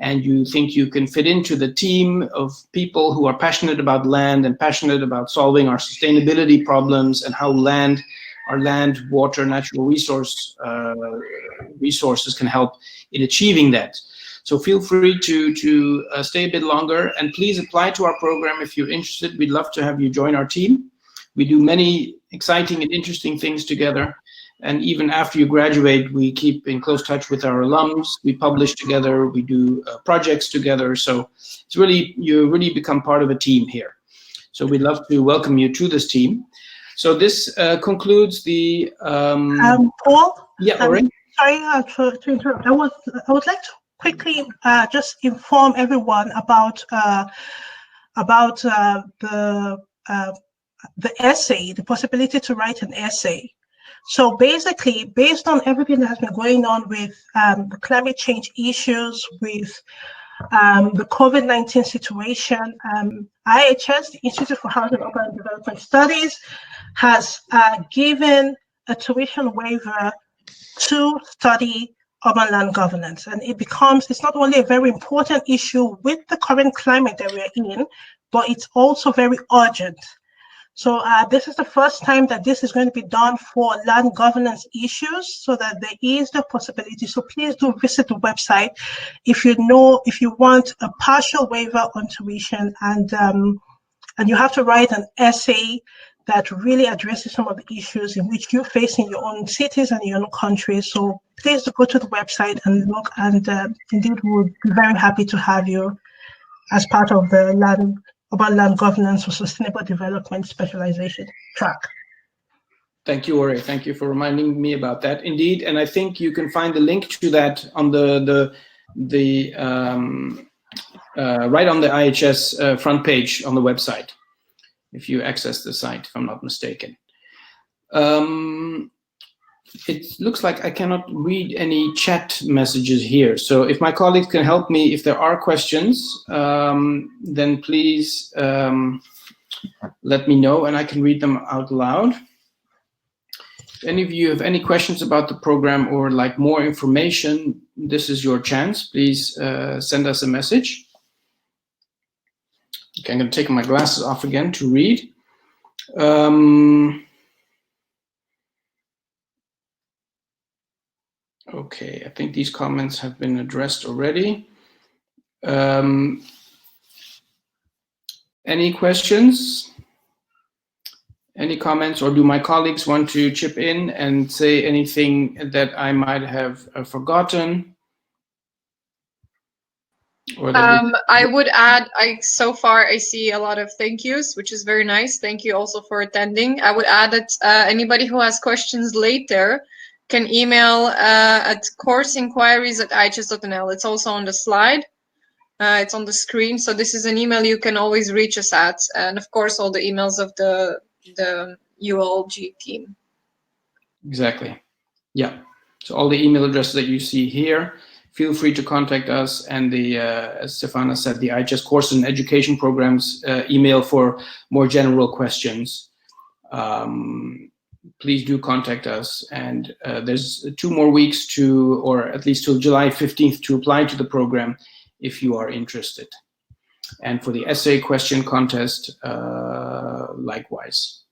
Speaker 1: and you think you can fit into the team of people who are passionate about land and passionate about solving our sustainability problems and how land our land, water, natural resources can help in achieving that. So feel free to stay a bit longer, and please apply to our program if you're interested. We'd love to have you join our team. We do many exciting and interesting things together. And even after you graduate, we keep in close touch with our alums. We publish together, we do projects together. So it's really, you really become part of a team here. So we'd love to welcome you to this team. So this concludes the...
Speaker 5: Paul?
Speaker 1: Yeah, all right.
Speaker 5: Sorry to interrupt. I would like to quickly just inform everyone about the essay, the possibility to write an essay. So basically, based on everything that has been going on with the climate change issues, with the COVID-19 situation, IHS, the Institute for Housing, Urban and Development Studies, has given a tuition waiver to study urban land governance. And it's not only a very important issue with the current climate that we're in, but it's also very urgent. So this is the first time that this is going to be done for land governance issues, so that there is the possibility. So please do visit the website if you want a partial waiver on tuition, and you have to write an essay that really addresses some of the issues in which you face in your own cities and your own countries. So please go to the website and look, and indeed we'll be very happy to have you as part of the urban land governance for sustainable development specialization track.
Speaker 1: Thank you, Ore. Thank you for reminding me about that. Indeed, and I think you can find the link to that on the right on the IHS front page on the website, if you access the site, if I'm not mistaken. It looks like I cannot read any chat messages here. So if my colleagues can help me, if there are questions, then please let me know and I can read them out loud. If any of you have any questions about the program or like more information, this is your chance. Please send us a message. Okay, I'm going to take my glasses off again to read. Okay, I think these comments have been addressed already. Any questions? Any comments, or do my colleagues want to chip in and say anything that I might have forgotten? Or
Speaker 6: I would add, so far I see a lot of thank yous, which is very nice. Thank you also for attending. I would add that anybody who has questions later can email at courseinquiries@ihs.nl. It's also on the slide. It's on the screen. So this is an email you can always reach us at. And of course, all the emails of the ULG team.
Speaker 1: Exactly. Yeah. So all the email addresses that you see here, feel free to contact us. And as Stefana said, the IHS Courses and Education Programs email for more general questions. Please do contact us. And there's 2 more weeks or at least till July 15th to apply to the program if you are interested. And for the essay question contest, likewise.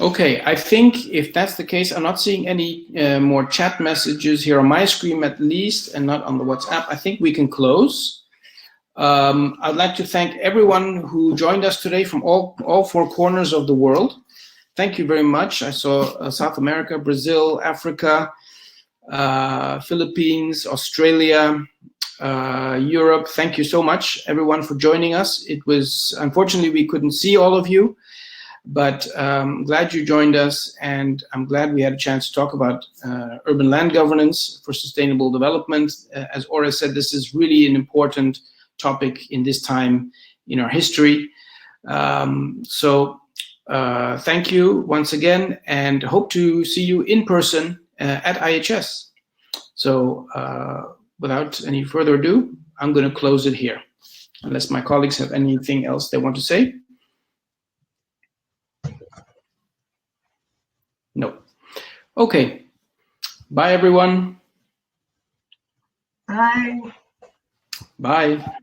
Speaker 1: Okay, I think if that's the case, I'm not seeing any more chat messages here on my screen at least, and not on the WhatsApp. I think we can close. I'd like to thank everyone who joined us today from all 4 corners of the world. Thank you very much. I saw South America, Brazil, Africa, Philippines, Australia, Europe. Thank you so much, everyone, for joining us. It was, unfortunately, we couldn't see all of you, but I'm glad you joined us, and I'm glad we had a chance to talk about urban land governance for sustainable development. As Ore said, this is really an important topic in this time in our history. Thank you once again, and hope to see you in person at IHS. So without any further ado, I'm going to close it here, unless my colleagues have anything else they want to say. No. Okay. Bye, everyone.
Speaker 5: Bye.
Speaker 1: Bye.